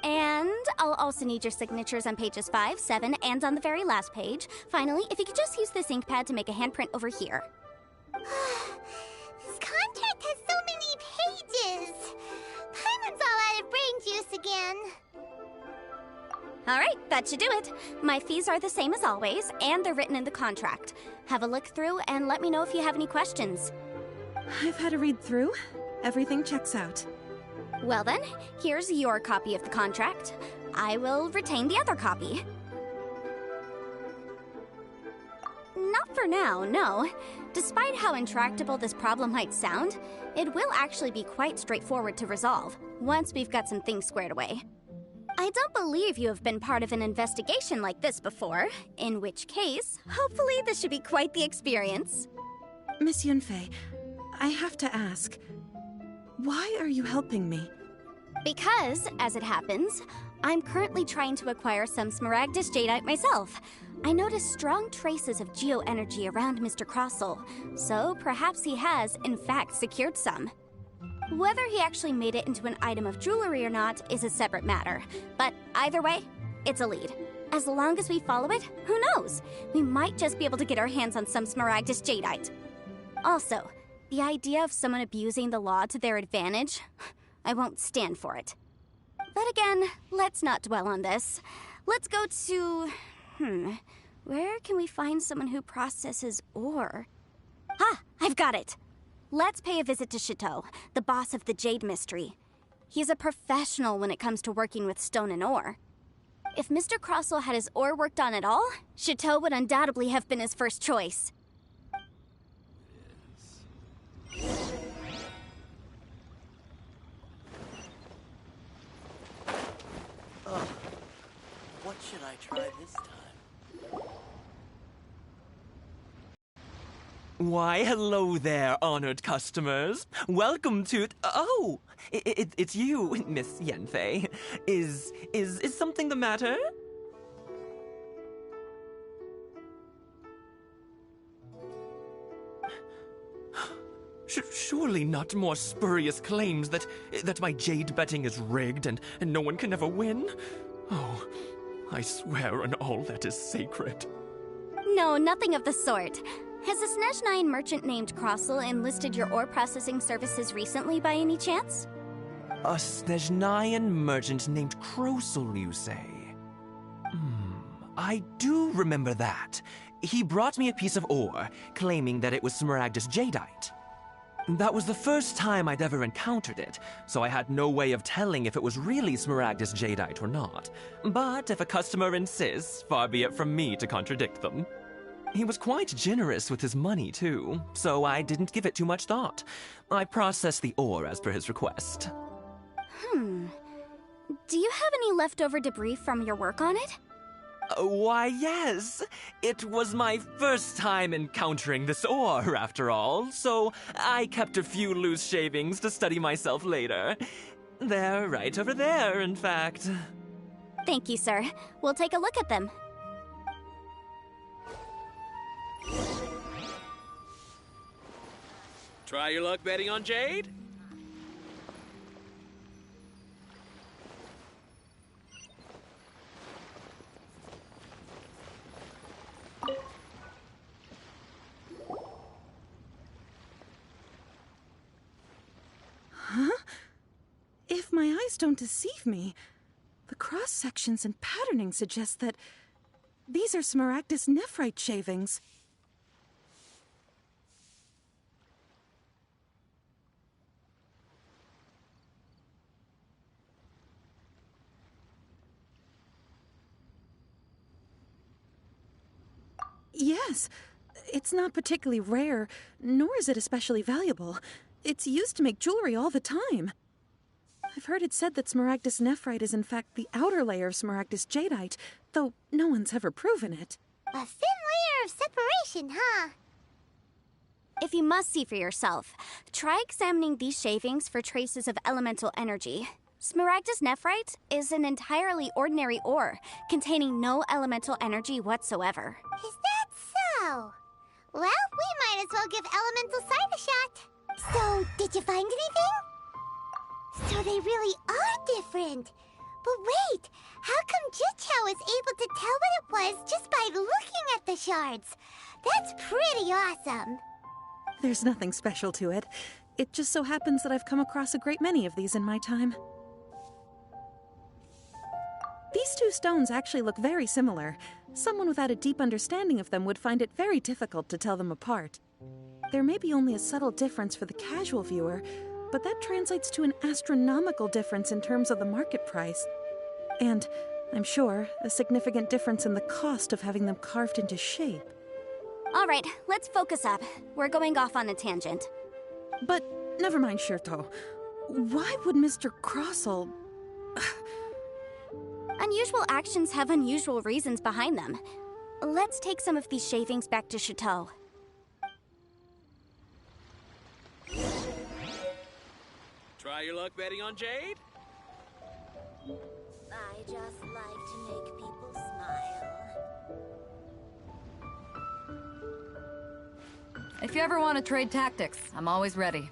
[SPEAKER 9] And I'll also need your signatures on pages 5, 7, and on the very last page. Finally, if you could just use this ink pad to make a handprint over here.
[SPEAKER 5] This contract has so many pages. Paimon's all out of brain juice again.
[SPEAKER 9] Alright, that should do it. My fees are the same as always, and they're written in the contract. Have a look through and let me know if you have any questions.
[SPEAKER 12] I've had a read through. Everything checks out.
[SPEAKER 9] Well then, here's your copy of the contract. I will retain the other copy. Not for now, no. Despite how intractable this problem might sound, it will actually be quite straightforward to resolve, once we've got some things squared away. I don't believe you have been part of an investigation like this before, in which case, hopefully this should be quite the experience.
[SPEAKER 12] Miss Yunfei, I have to ask, why are you helping me?
[SPEAKER 9] Because, as it happens, I'm currently trying to acquire some Smaragdus Jadeite myself. I noticed strong traces of geo-energy around Mr. Crossel, so perhaps he has, in fact, secured some. Whether he actually made it into an item of jewelry or not is a separate matter, but either way, it's a lead. As long as we follow it, who knows? We might just be able to get our hands on some Smaragdus Jadeite. Also, the idea of someone abusing the law to their advantage, I won't stand for it. But again, let's not dwell on this. Let's go to... where can we find someone who processes ore? Ah, I've got it! Let's pay a visit to Chateau, the boss of the Jade Mystery. He's a professional when it comes to working with stone and ore. If Mr. Crossel had his ore worked on at all, Chateau would undoubtedly have been his first choice.
[SPEAKER 3] What should I try this time?
[SPEAKER 13] Why, hello there, honored customers. Welcome to... Oh, it's you, Miss Yanfei. Is something the matter? Surely not more spurious claims that my jade betting is rigged and no one can ever win? Oh, I swear on all that is sacred.
[SPEAKER 9] No, nothing of the sort. Has a Snezhnayan merchant named Crossel enlisted your ore processing services recently by any chance?
[SPEAKER 13] A Snezhnayan merchant named Crossel, you say? I do remember that. He brought me a piece of ore, claiming that it was Smaragdus Jadeite. That was the first time I'd ever encountered it, so I had no way of telling if it was really Smaragdus Jadeite or not. But if a customer insists, far be it from me to contradict them. He was quite generous with his money, too, so I didn't give it too much thought. I processed the ore as per his request.
[SPEAKER 9] Do you have any leftover debris from your work on it?
[SPEAKER 13] Why, yes. It was my first time encountering this ore, after all, so I kept a few loose shavings to study myself later. They're right over there, in fact.
[SPEAKER 9] Thank you, sir. We'll take a look at them.
[SPEAKER 3] Try your luck betting on Jade?
[SPEAKER 12] Huh? If my eyes don't deceive me, the cross-sections and patterning suggest that these are Smaragdus nephrite shavings. Yes, it's not particularly rare, nor is it especially valuable. It's used to make jewelry all the time. I've heard it said that Smaragdus nephrite is in fact the outer layer of Smaragdus jadeite, though no one's ever proven it.
[SPEAKER 5] A thin layer of separation, huh?
[SPEAKER 9] If you must see for yourself, try examining these shavings for traces of elemental energy. Smaragdus nephrite is an entirely ordinary ore, containing no elemental energy whatsoever.
[SPEAKER 5] Is that so? Well, we might as well give elemental sight a shot. So, did you find anything? So they really are different. But wait, how come Jichao is able to tell what it was just by looking at the shards? That's pretty awesome.
[SPEAKER 12] There's nothing special to it. It just so happens that I've come across a great many of these in my time. These two stones actually look very similar. Someone without a deep understanding of them would find it very difficult to tell them apart. There may be only a subtle difference for the casual viewer, but that translates to an astronomical difference in terms of the market price. And, I'm sure, a significant difference in the cost of having them carved into shape.
[SPEAKER 9] All right, let's focus up. We're going off on a tangent.
[SPEAKER 12] But, never mind, Shirto. Why would Mr. Crossell...
[SPEAKER 9] Unusual actions have unusual reasons behind them. Let's take some of these shavings back to Chateau.
[SPEAKER 3] Try your luck betting on Jade?
[SPEAKER 5] I just like to make people smile.
[SPEAKER 11] If you ever want to trade tactics, I'm always ready.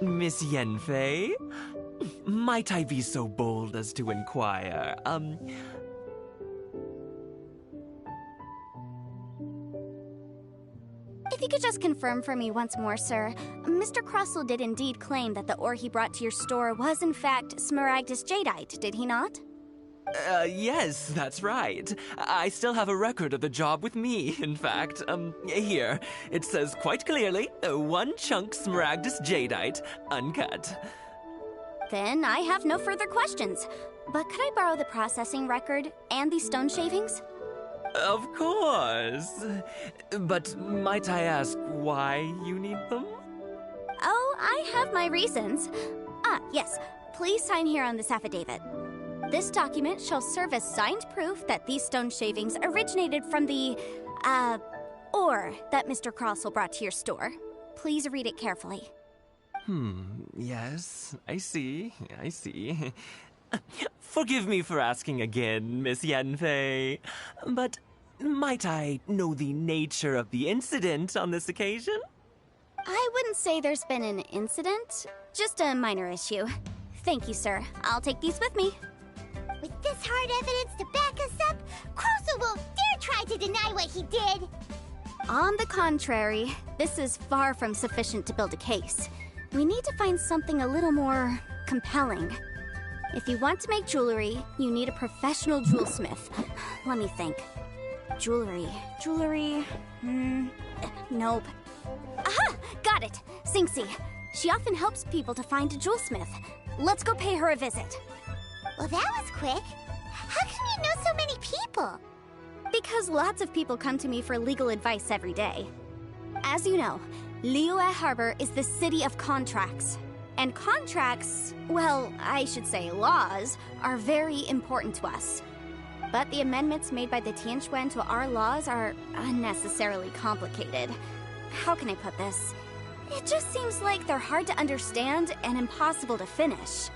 [SPEAKER 13] Miss Yanfei? Might I be so bold as to inquire,
[SPEAKER 9] If you could just confirm for me once more, sir. Mr. Crossell did indeed claim that the ore he brought to your store was in fact Smaragdus jadeite, did he not?
[SPEAKER 13] Yes, that's right. I still have a record of the job with me, in fact. Here. It says quite clearly, 1 chunk Smaragdus jadeite, uncut.
[SPEAKER 9] Then I have no further questions. But could I borrow the processing record and these stone shavings?
[SPEAKER 13] Of course. But might I ask why you need them?
[SPEAKER 9] Oh, I have my reasons. Yes. Please sign here on this affidavit. This document shall serve as signed proof that these stone shavings originated from the, ore that Mr. Crossell brought to your store. Please read it carefully.
[SPEAKER 13] Yes, I see. Forgive me for asking again, Miss Yanfei, but might I know the nature of the incident on this occasion?
[SPEAKER 9] I wouldn't say there's been an incident, just a minor issue. Thank you, sir. I'll take these with me.
[SPEAKER 5] With this hard evidence to back us up, Crossell won't dare try to deny what he did!
[SPEAKER 9] On the contrary, this is far from sufficient to build a case. We need to find something a little more compelling. If you want to make jewelry, you need a professional jewelsmith. Let me think. Jewelry. Nope. Aha! Got it! Singxi. She often helps people to find a jewelsmith. Let's go pay her a visit.
[SPEAKER 5] Well, that was quick. How come you know so many people?
[SPEAKER 9] Because lots of people come to me for legal advice every day. As you know, Liyue Harbor is the city of contracts. And contracts, well, I should say laws, are very important to us. But the amendments made by the Tianquan to our laws are unnecessarily complicated. How can I put this? It just seems like they're hard to understand and impossible to finish.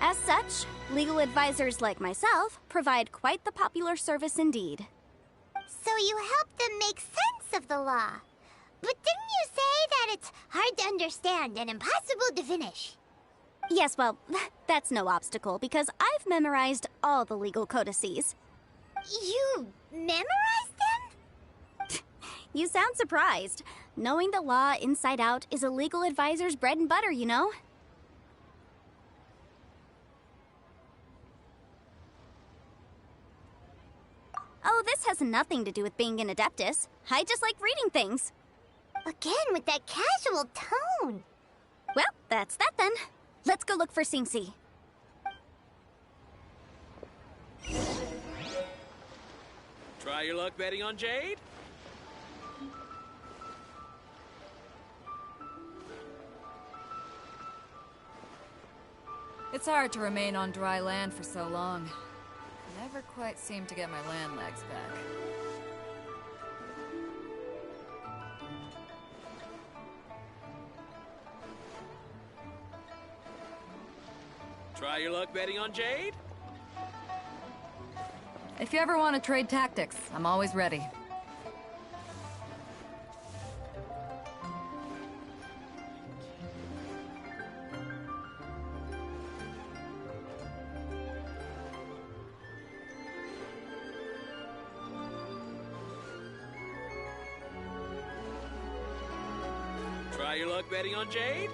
[SPEAKER 9] As such, legal advisors like myself provide quite the popular service indeed.
[SPEAKER 5] So you help them make sense of the law. But didn't you say that it's hard to understand and impossible to finish?
[SPEAKER 9] Yes, well, that's no obstacle because I've memorized all the legal codices.
[SPEAKER 5] You memorized them?
[SPEAKER 9] You sound surprised. Knowing the law inside out is a legal advisor's bread and butter, you know? Oh, this has nothing to do with being an adeptus. I just like reading things.
[SPEAKER 5] Again, with that casual tone.
[SPEAKER 9] Well, that's that then. Let's go look for Singsi.
[SPEAKER 3] Try your luck betting on Jade?
[SPEAKER 11] It's hard to remain on dry land for so long. Never quite seem to get my land legs back.
[SPEAKER 3] Try your luck betting on Jade?
[SPEAKER 11] If you ever want to trade tactics, I'm always ready.
[SPEAKER 3] Try your luck betting on Jade?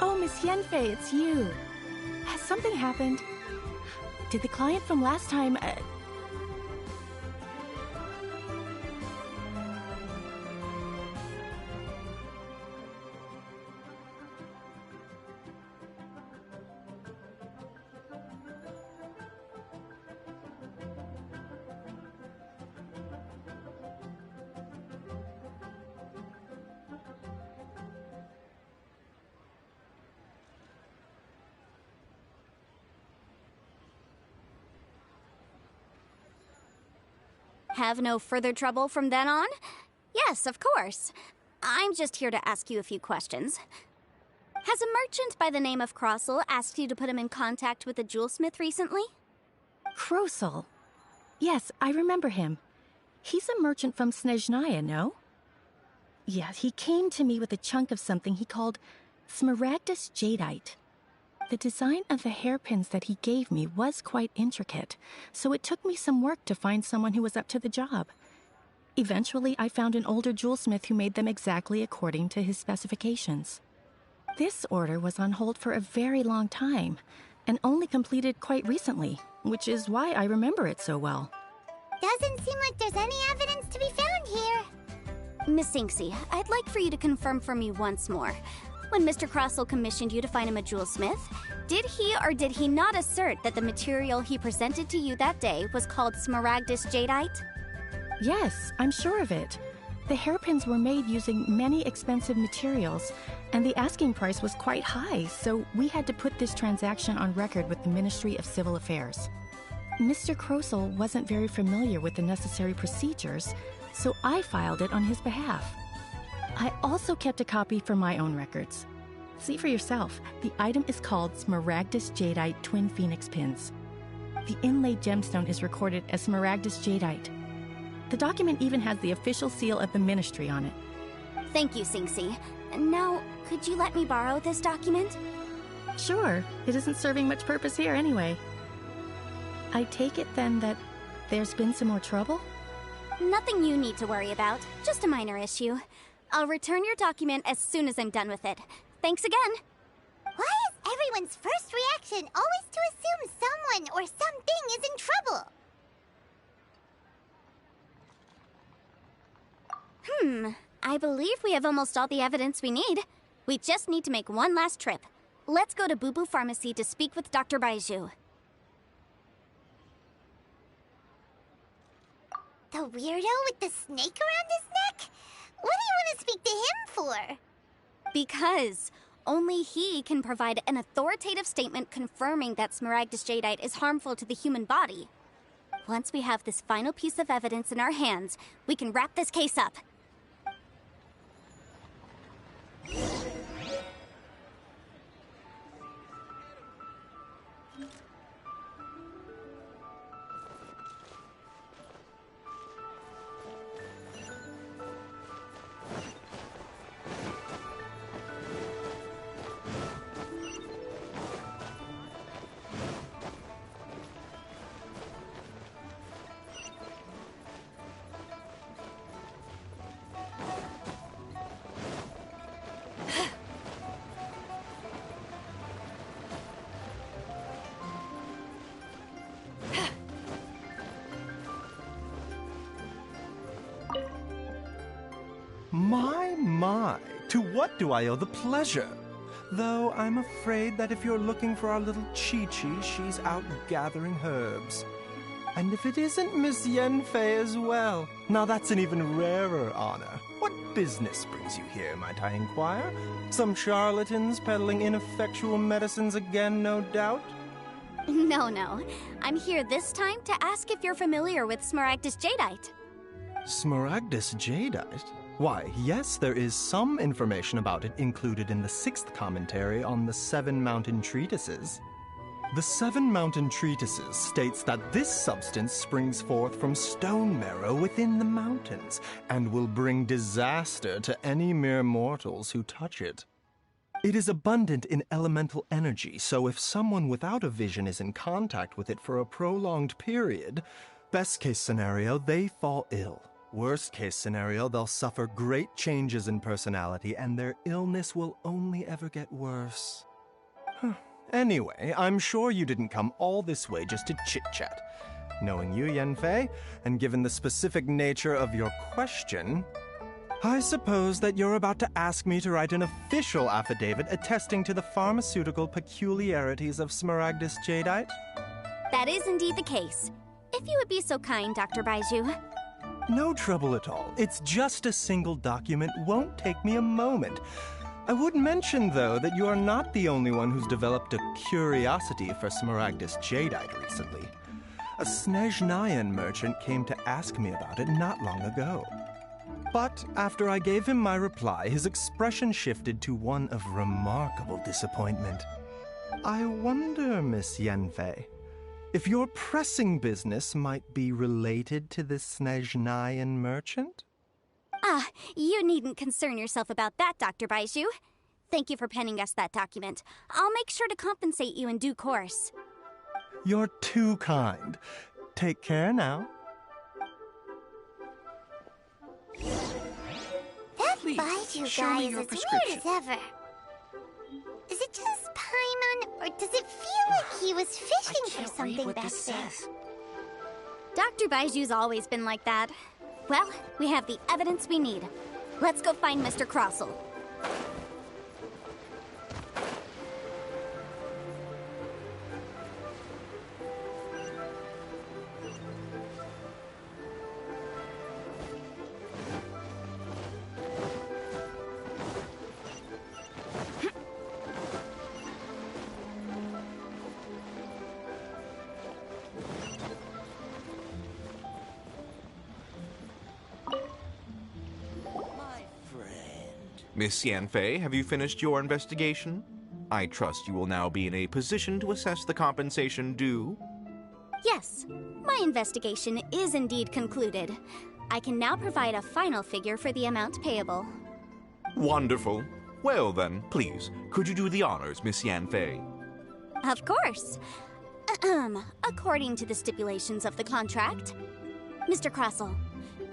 [SPEAKER 14] Oh, Miss Yenfei, it's you. Has something happened? Did the client from last time,
[SPEAKER 9] have no further trouble from then on? Yes, of course. I'm just here to ask you a few questions. Has a merchant by the name of Crossel asked you to put him in contact with a jewelsmith recently?
[SPEAKER 14] Krosel. Yes, I remember him. He's a merchant from Snezhnaya, no? Yeah, he came to me with a chunk of something he called Smaragdus Jadeite. The design of the hairpins that he gave me was quite intricate, so it took me some work to find someone who was up to the job. Eventually, I found an older jewelsmith who made them exactly according to his specifications. This order was on hold for a very long time, and only completed quite recently, which is why I remember it so well.
[SPEAKER 5] Doesn't seem like there's any evidence to be found here.
[SPEAKER 9] Miss Sinksy, I'd like for you to confirm for me once more. When Mr. Crossel commissioned you to find him a jewelsmith, did he or did he not assert that the material he presented to you that day was called Smaragdus Jadeite?
[SPEAKER 14] Yes, I'm sure of it. The hairpins were made using many expensive materials, and the asking price was quite high, so we had to put this transaction on record with the Ministry of Civil Affairs. Mr. Krosel wasn't very familiar with the necessary procedures, so I filed it on his behalf. I also kept a copy for my own records. See for yourself, the item is called Smaragdus Jadeite Twin Phoenix Pins. The inlaid gemstone is recorded as Smaragdus Jadeite. The document even has the official seal of the ministry on it.
[SPEAKER 9] Thank you, Sinksy. Now, could you let me borrow this document?
[SPEAKER 14] Sure, it isn't serving much purpose here anyway. I take it then that there's been some more trouble?
[SPEAKER 9] Nothing you need to worry about, just a minor issue. I'll return your document as soon as I'm done with it. Thanks again!
[SPEAKER 5] Why is everyone's first reaction always to assume someone or something is in trouble?
[SPEAKER 9] I believe we have almost all the evidence we need. We just need to make one last trip. Let's go to Boo Boo Pharmacy to speak with Dr. Baiju.
[SPEAKER 5] The weirdo with the snake around his neck? What do you want to speak to him for?
[SPEAKER 9] Because only he can provide an authoritative statement confirming that Smaragdus Jadeite is harmful to the human body. Once we have this final piece of evidence in our hands, we can wrap this case up.
[SPEAKER 15] My, to what do I owe the pleasure? Though I'm afraid that if you're looking for our little Chi-Chi, she's out gathering herbs. And if it isn't Miss Yenfei as well, now that's an even rarer honor. What business brings you here, might I inquire? Some charlatans peddling ineffectual medicines again, no doubt?
[SPEAKER 9] No. I'm here this time to ask if you're familiar with Smaragdus Jadeite.
[SPEAKER 15] Smaragdus Jadeite? Why, yes, there is some information about it included in the 6th commentary on the 7 Mountain Treatises. The 7 Mountain Treatises states that this substance springs forth from stone marrow within the mountains, and will bring disaster to any mere mortals who touch it. It is abundant in elemental energy, so if someone without a vision is in contact with it for a prolonged period, best case scenario, they fall ill. Worst case scenario, they'll suffer great changes in personality, and their illness will only ever get worse. Anyway, I'm sure you didn't come all this way just to chit-chat. Knowing you, Yenfei, and given the specific nature of your question, I suppose that you're about to ask me to write an official affidavit attesting to the pharmaceutical peculiarities of Smaragdus Jadeite?
[SPEAKER 9] That is indeed the case. If you would be so kind, Dr. Baiju.
[SPEAKER 15] No trouble at all. It's just a single document. Won't take me a moment. I would mention, though, that you are not the only one who's developed a curiosity for Smaragdus Jadeite recently. A Snezhnayan merchant came to ask me about it not long ago. But after I gave him my reply, his expression shifted to one of remarkable disappointment. I wonder, Miss Yanfei, if your pressing business might be related to this Snezhnayan merchant?
[SPEAKER 9] Ah, you needn't concern yourself about that, Dr. Baizhu. Thank you for penning us that document. I'll make sure to compensate you in due course.
[SPEAKER 15] You're too kind. Take care now.
[SPEAKER 5] That
[SPEAKER 11] Please,
[SPEAKER 5] Baizhu
[SPEAKER 11] show
[SPEAKER 5] guy
[SPEAKER 11] me
[SPEAKER 5] is
[SPEAKER 11] your
[SPEAKER 5] as
[SPEAKER 11] prescription.
[SPEAKER 5] weird as ever. Is it just Paimon, or does it feel like he was fishing for something back there?
[SPEAKER 9] Dr. Baiju's always been like that. Well, we have the evidence we need. Let's go find Mr. Crossell.
[SPEAKER 10] Miss Yanfei, have you finished your investigation? I trust you will now be in a position to assess the compensation due.
[SPEAKER 9] Yes, my investigation is indeed concluded. I can now provide a final figure for the amount payable.
[SPEAKER 10] Wonderful. Well then, please, could you do the honors, Miss Yanfei?
[SPEAKER 9] Of course. According to the stipulations of the contract, Mr. Crossell,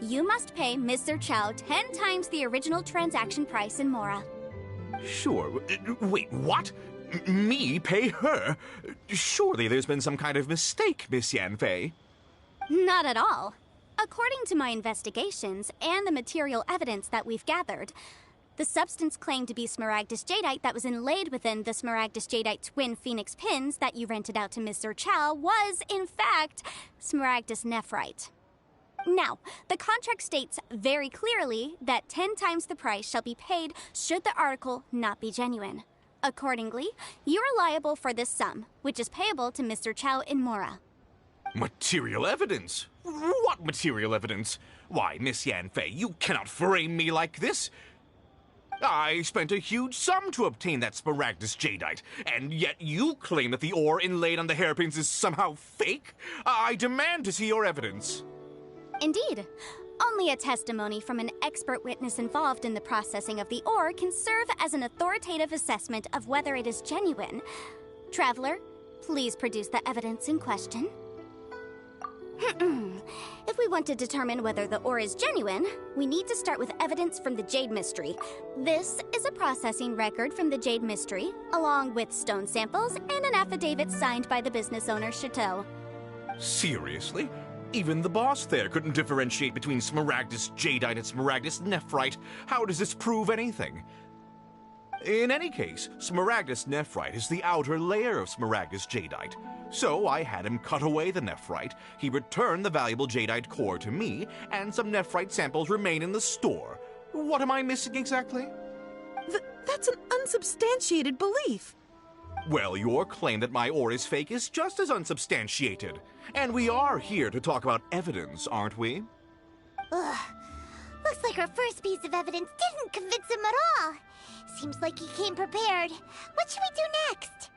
[SPEAKER 9] you must pay Mr. Chow 10 times the original transaction price in Mora.
[SPEAKER 10] Sure. Wait, what? Me pay her? Surely there's been some kind of mistake, Miss Yanfei.
[SPEAKER 9] Not at all. According to my investigations and the material evidence that we've gathered, the substance claimed to be Smaragdus Jadeite that was inlaid within the Smaragdus Jadeite twin phoenix pins that you rented out to Mr. Chow was, in fact, Smaragdus Nephrite. Now, the contract states very clearly that 10 times the price shall be paid should the article not be genuine. Accordingly, you are liable for this sum, which is payable to Mr. Chow in Mora.
[SPEAKER 10] Material evidence? What material evidence? Why, Miss Yanfei, you cannot frame me like this. I spent a huge sum to obtain that Smaragdus Jadeite, and yet you claim that the ore inlaid on the hairpins is somehow fake? I demand to see your evidence.
[SPEAKER 9] Indeed. Only a testimony from an expert witness involved in the processing of the ore can serve as an authoritative assessment of whether it is genuine. Traveler, please produce the evidence in question. If we want to determine whether the ore is genuine, we need to start with evidence from the Jade Mystery. This is a processing record from the Jade Mystery, along with stone samples and an affidavit signed by the business owner, Chateau.
[SPEAKER 10] Seriously? Even the boss there couldn't differentiate between Smaragdus Jadeite and Smaragdus Nephrite. How does this prove anything? In any case, Smaragdus Nephrite is the outer layer of Smaragdus Jadeite. So I had him cut away the Nephrite, he returned the valuable Jadeite core to me, and some Nephrite samples remain in the store. What am I missing exactly?
[SPEAKER 12] That's an unsubstantiated belief.
[SPEAKER 10] Well, your claim that my ore is fake is just as unsubstantiated. And we are here to talk about evidence, aren't we?
[SPEAKER 5] Ugh. Looks like our first piece of evidence didn't convince him at all. Seems like he came prepared. What should we do next?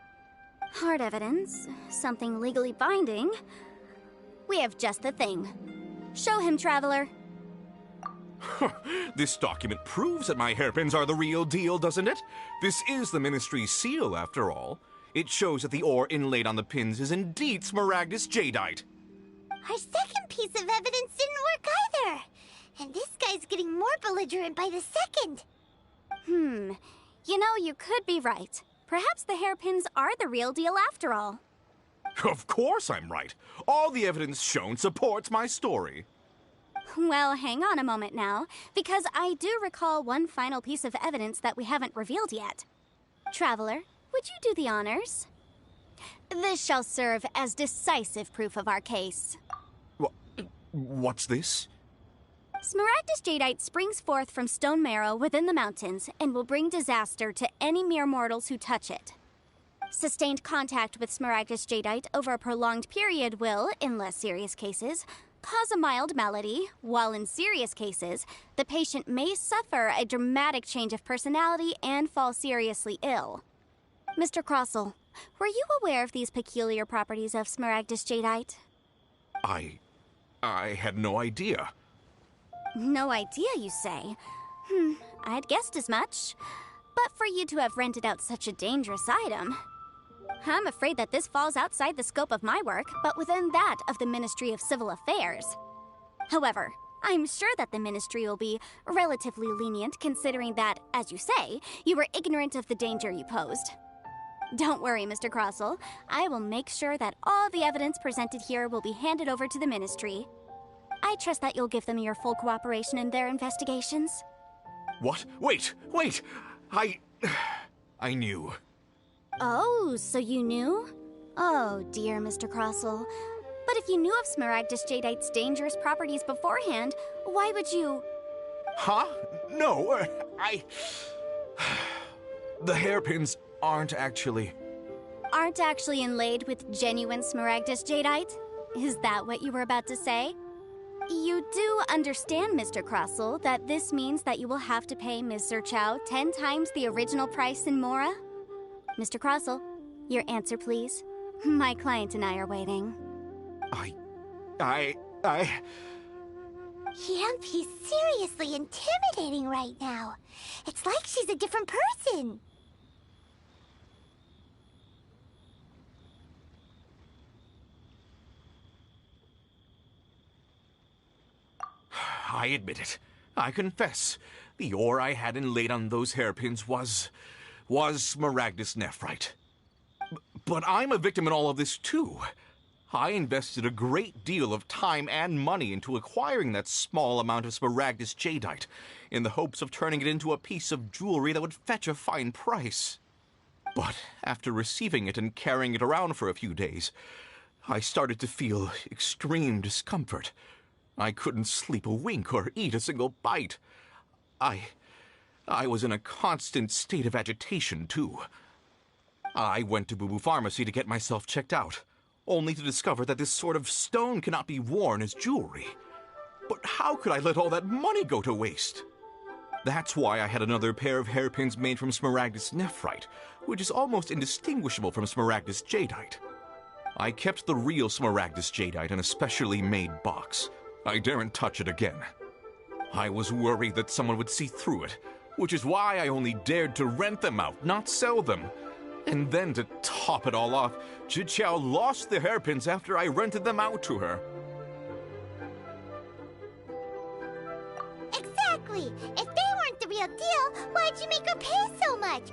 [SPEAKER 9] Hard evidence, something legally binding. We have just the thing. Show him, Traveler.
[SPEAKER 10] This document proves that my hairpins are the real deal, doesn't it? This is the Ministry's seal, after all. It shows that the ore inlaid on the pins is indeed Smaragdus Jadeite.
[SPEAKER 5] Our second piece of evidence didn't work either. And this guy's getting more belligerent by the second.
[SPEAKER 9] You know, you could be right. Perhaps the hairpins are the real deal after all.
[SPEAKER 10] Of course I'm right. All the evidence shown supports my story.
[SPEAKER 9] Well, hang on a moment now, because I do recall one final piece of evidence that we haven't revealed yet. Traveler, would you do the honors? This shall serve as decisive proof of our case.
[SPEAKER 10] What's this?
[SPEAKER 9] Smaragdus Jadeite springs forth from stone marrow within the mountains and will bring disaster to any mere mortals who touch it. Sustained contact with Smaragdus jadeite over a prolonged period will, in less serious cases, cause a mild malady, while in serious cases, the patient may suffer a dramatic change of personality and fall seriously ill. Mr. Crossell, were you aware of these peculiar properties of Smaragdus jadeite?
[SPEAKER 10] I had no idea.
[SPEAKER 9] No idea, you say? I'd guessed as much. But for you to have rented out such a dangerous item... I'm afraid that this falls outside the scope of my work, but within that of the Ministry of Civil Affairs. However, I'm sure that the Ministry will be relatively lenient considering that, as you say, you were ignorant of the danger you posed. Don't worry, Mr. Crossell. I will make sure that all the evidence presented here will be handed over to the Ministry. I trust that you'll give them your full cooperation in their investigations.
[SPEAKER 10] What? Wait! I knew.
[SPEAKER 9] Oh, so you knew? Oh, dear Mr. Crossell. But if you knew of Smaragdus jadeite's dangerous properties beforehand, why would you...
[SPEAKER 10] Huh? No, The hairpins aren't actually
[SPEAKER 9] inlaid with genuine Smaragdus jadeite? Is that what you were about to say? You do understand, Mr. Crossell, that this means that you will have to pay Ms. Zerchow 10 times the original price in Mora? Mr. Crossell, your answer, please. My client and I are waiting.
[SPEAKER 5] Yanfei's seriously intimidating right now. It's like she's a different person.
[SPEAKER 10] I admit it. I confess. The ore I had inlaid on those hairpins was Smaragdus nephrite. But I'm a victim in all of this, too. I invested a great deal of time and money into acquiring that small amount of Smaragdus jadeite, in the hopes of turning it into a piece of jewelry that would fetch a fine price. But after receiving it and carrying it around for a few days, I started to feel extreme discomfort. I couldn't sleep a wink or eat a single bite. I was in a constant state of agitation, too. I went to Boo Boo Pharmacy to get myself checked out, only to discover that this sort of stone cannot be worn as jewelry. But how could I let all that money go to waste? That's why I had another pair of hairpins made from Smaragdus nephrite, which is almost indistinguishable from Smaragdus jadeite. I kept the real Smaragdus jadeite in a specially made box. I daren't touch it again. I was worried that someone would see through it, which is why I only dared to rent them out, not sell them. And then to top it all off, Zhiqiao lost the hairpins after I rented them out to her.
[SPEAKER 5] Exactly! If they weren't the real deal, why'd you make her pay so much?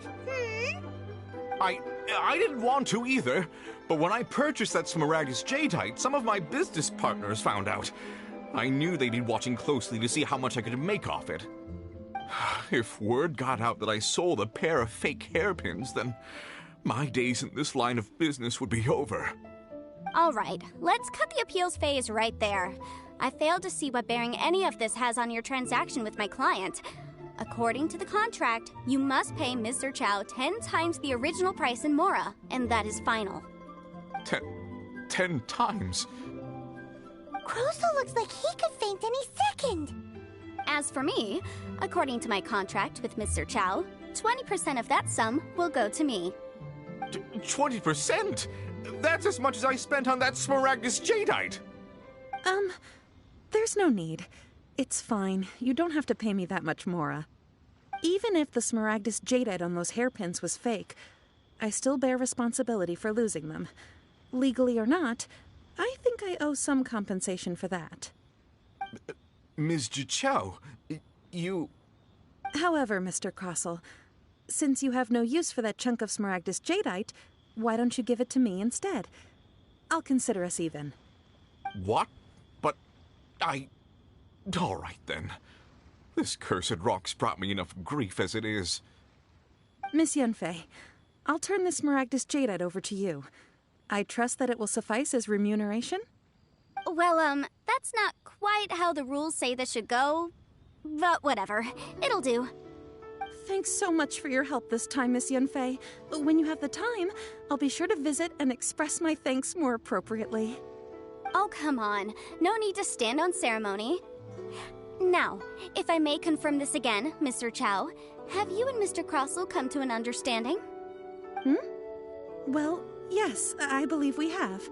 [SPEAKER 10] I didn't want to either, but when I purchased that Smaragdus jadeite, some of my business partners found out. I knew they'd be watching closely to see how much I could make off it. If word got out that I sold a pair of fake hairpins, then my days in this line of business would be over.
[SPEAKER 9] All right, let's cut the appeals phase right there. I failed to see what bearing any of this has on your transaction with my client. According to the contract, you must pay Ms. Zerchow 10 times the original price in Mora, and that is final.
[SPEAKER 10] 10 times?
[SPEAKER 5] Crossell looks like he could faint any second.
[SPEAKER 9] As for me, according to my contract with Ms. Zerchow, 20% of that sum will go to me.
[SPEAKER 10] 20%? That's as much as I spent on that Smaragdus jadeite.
[SPEAKER 12] There's no need. It's fine. You don't have to pay me that much, Mora. Even if the Smaragdus jadeite on those hairpins was fake, I still bear responsibility for losing them. Legally or not, I think I owe some compensation for that.
[SPEAKER 10] Ms. Zhiqiao, you...
[SPEAKER 12] However, Mr. Crossell, since you have no use for that chunk of Smaragdus jadeite, why don't you give it to me instead? I'll consider us even.
[SPEAKER 10] What? But all right, then. This cursed rock's brought me enough grief as it is.
[SPEAKER 12] Miss Yanfei, I'll turn the Smaragdus jadeite over to you. I trust that it will suffice as remuneration?
[SPEAKER 9] Well, that's not quite how the rules say this should go. But whatever. It'll do.
[SPEAKER 12] Thanks so much for your help this time, Miss Yunfei. When you have the time, I'll be sure to visit and express my thanks more appropriately.
[SPEAKER 9] Oh, come on. No need to stand on ceremony. Now, if I may confirm this again, Mr. Chow, have you and Mr. Crossell come to an understanding?
[SPEAKER 12] Well, yes, I believe we have.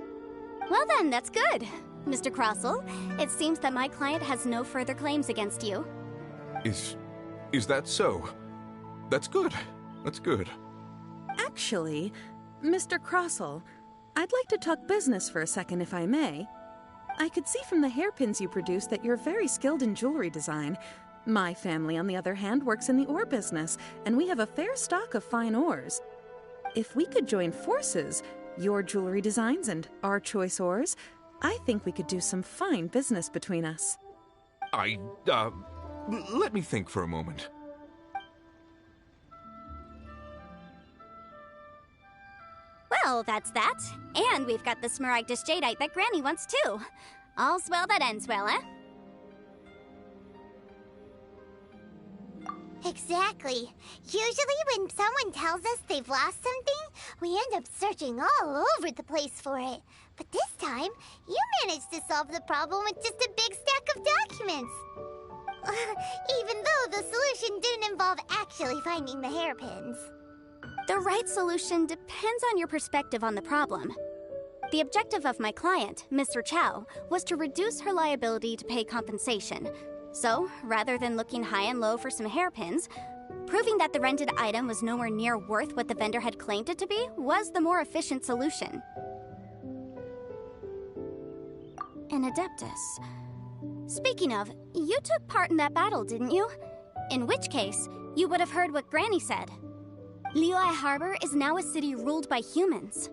[SPEAKER 9] Well then, that's good. Mr. Crossell, it seems that my client has no further claims against you.
[SPEAKER 10] Is that so? That's good. That's good.
[SPEAKER 12] Actually, Mr. Crossell, I'd like to talk business for a second, if I may. I could see from the hairpins you produce that you're very skilled in jewelry design. My family, on the other hand, works in the ore business, and we have a fair stock of fine ores. If we could join forces, your jewelry designs and our choice ores, I think we could do some fine business between us.
[SPEAKER 10] Let me think for a moment.
[SPEAKER 9] Well, that's that. And we've got the Smaragdus Jadeite that Granny wants too. All's well that ends well, eh?
[SPEAKER 5] Exactly. Usually when someone tells us they've lost something, we end up searching all over the place for it. But this time, you managed to solve the problem with just a big stack of documents. Even though the solution didn't involve actually finding the hairpins.
[SPEAKER 9] The right solution depends on your perspective on the problem. The objective of my client, Mr. Chow, was to reduce her liability to pay compensation. So, rather than looking high and low for some hairpins, proving that the rented item was nowhere near worth what the vendor had claimed it to be was the more efficient solution. An Adeptus. Speaking of, you took part in that battle, didn't you? In which case, you would have heard what Granny said. Liyue Harbor is now a city ruled by humans.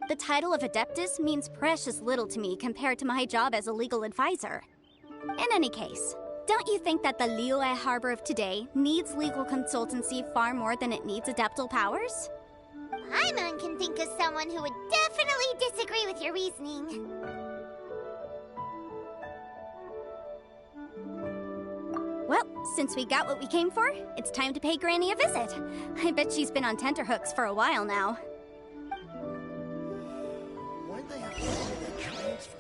[SPEAKER 9] The title of Adeptus means precious little to me compared to my job as a legal advisor. In any case, don't you think that the Liyue Harbor of today needs legal consultancy far more than it needs adeptal powers?
[SPEAKER 5] Paimon can think of someone who would definitely disagree with your reasoning.
[SPEAKER 9] Well, since we got what we came for, it's time to pay Granny a visit. I bet she's been on tenterhooks for a while now.
[SPEAKER 8] Why'd they have to do that transfer?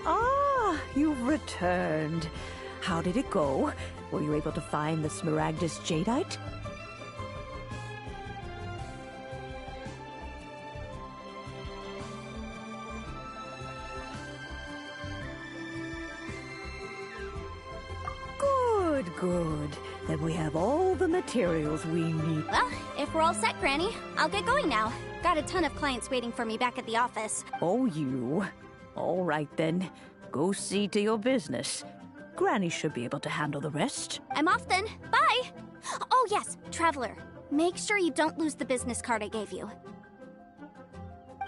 [SPEAKER 2] Ah, you've returned. How did it go? Were you able to find the Smaragdus Jadeite? Good, good. Then we have all the materials we need.
[SPEAKER 9] Well, if we're all set, Granny, I'll get going now. Got a ton of clients waiting for me back at the office.
[SPEAKER 2] Oh, you. All right, then. Go see to your business. Granny should be able to handle the rest.
[SPEAKER 9] I'm off then. Bye! Oh yes, Traveler. Make sure you don't lose the business card I gave you.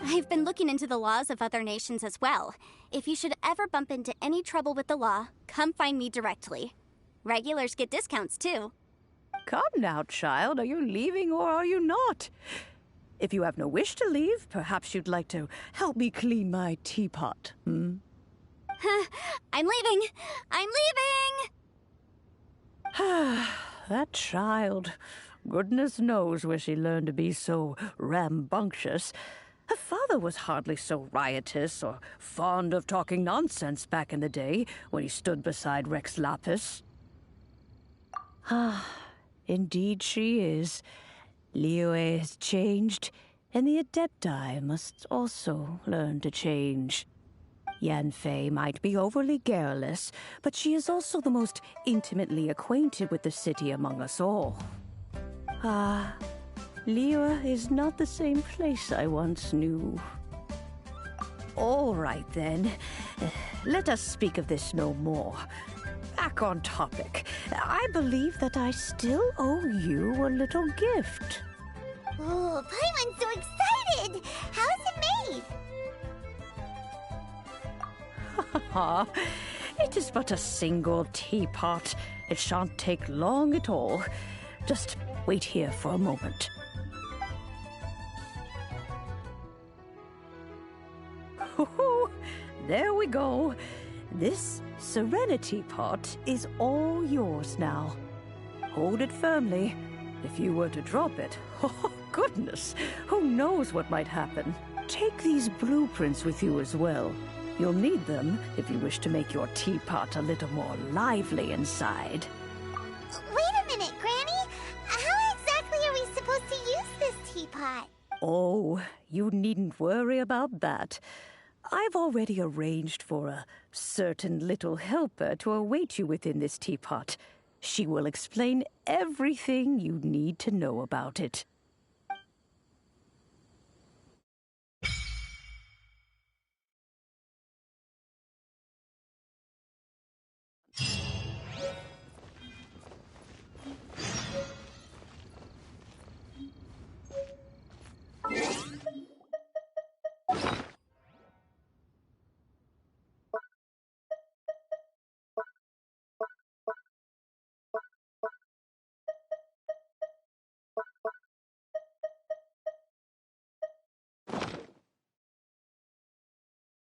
[SPEAKER 9] I've been looking into the laws of other nations as well. If you should ever bump into any trouble with the law, come find me directly. Regulars get discounts too.
[SPEAKER 2] Come now, child. Are you leaving or are you not? If you have no wish to leave, perhaps you'd like to help me clean my teapot, hmm?
[SPEAKER 9] I'm leaving! I'm leaving!
[SPEAKER 2] That child. Goodness knows where she learned to be so rambunctious. Her father was hardly so riotous or fond of talking nonsense back in the day when he stood beside Rex Lapis. Ah, indeed she is. Liyue has changed, and the Adepti must also learn to change. Yanfei might be overly garrulous, but she is also the most intimately acquainted with the city among us all. Ah, Liyue is not the same place I once knew. All right, then. Let us speak of this no more. Back on topic. I believe that I still owe you a little gift.
[SPEAKER 5] Oh, Paimon's so excited! How is it made?
[SPEAKER 2] It is but a single teapot. It shan't take long at all. Just wait here for a moment. There we go. This Serenity Pot is all yours now. Hold it firmly. If you were to drop it, oh goodness, who knows what might happen. Take these blueprints with you as well. You'll need them if you wish to make your teapot a little more lively inside.
[SPEAKER 5] Wait a minute, Granny! How exactly are we supposed to use this teapot?
[SPEAKER 2] Oh, you needn't worry about that. I've already arranged for a certain little helper to await you within this teapot. She will explain everything you need to know about it.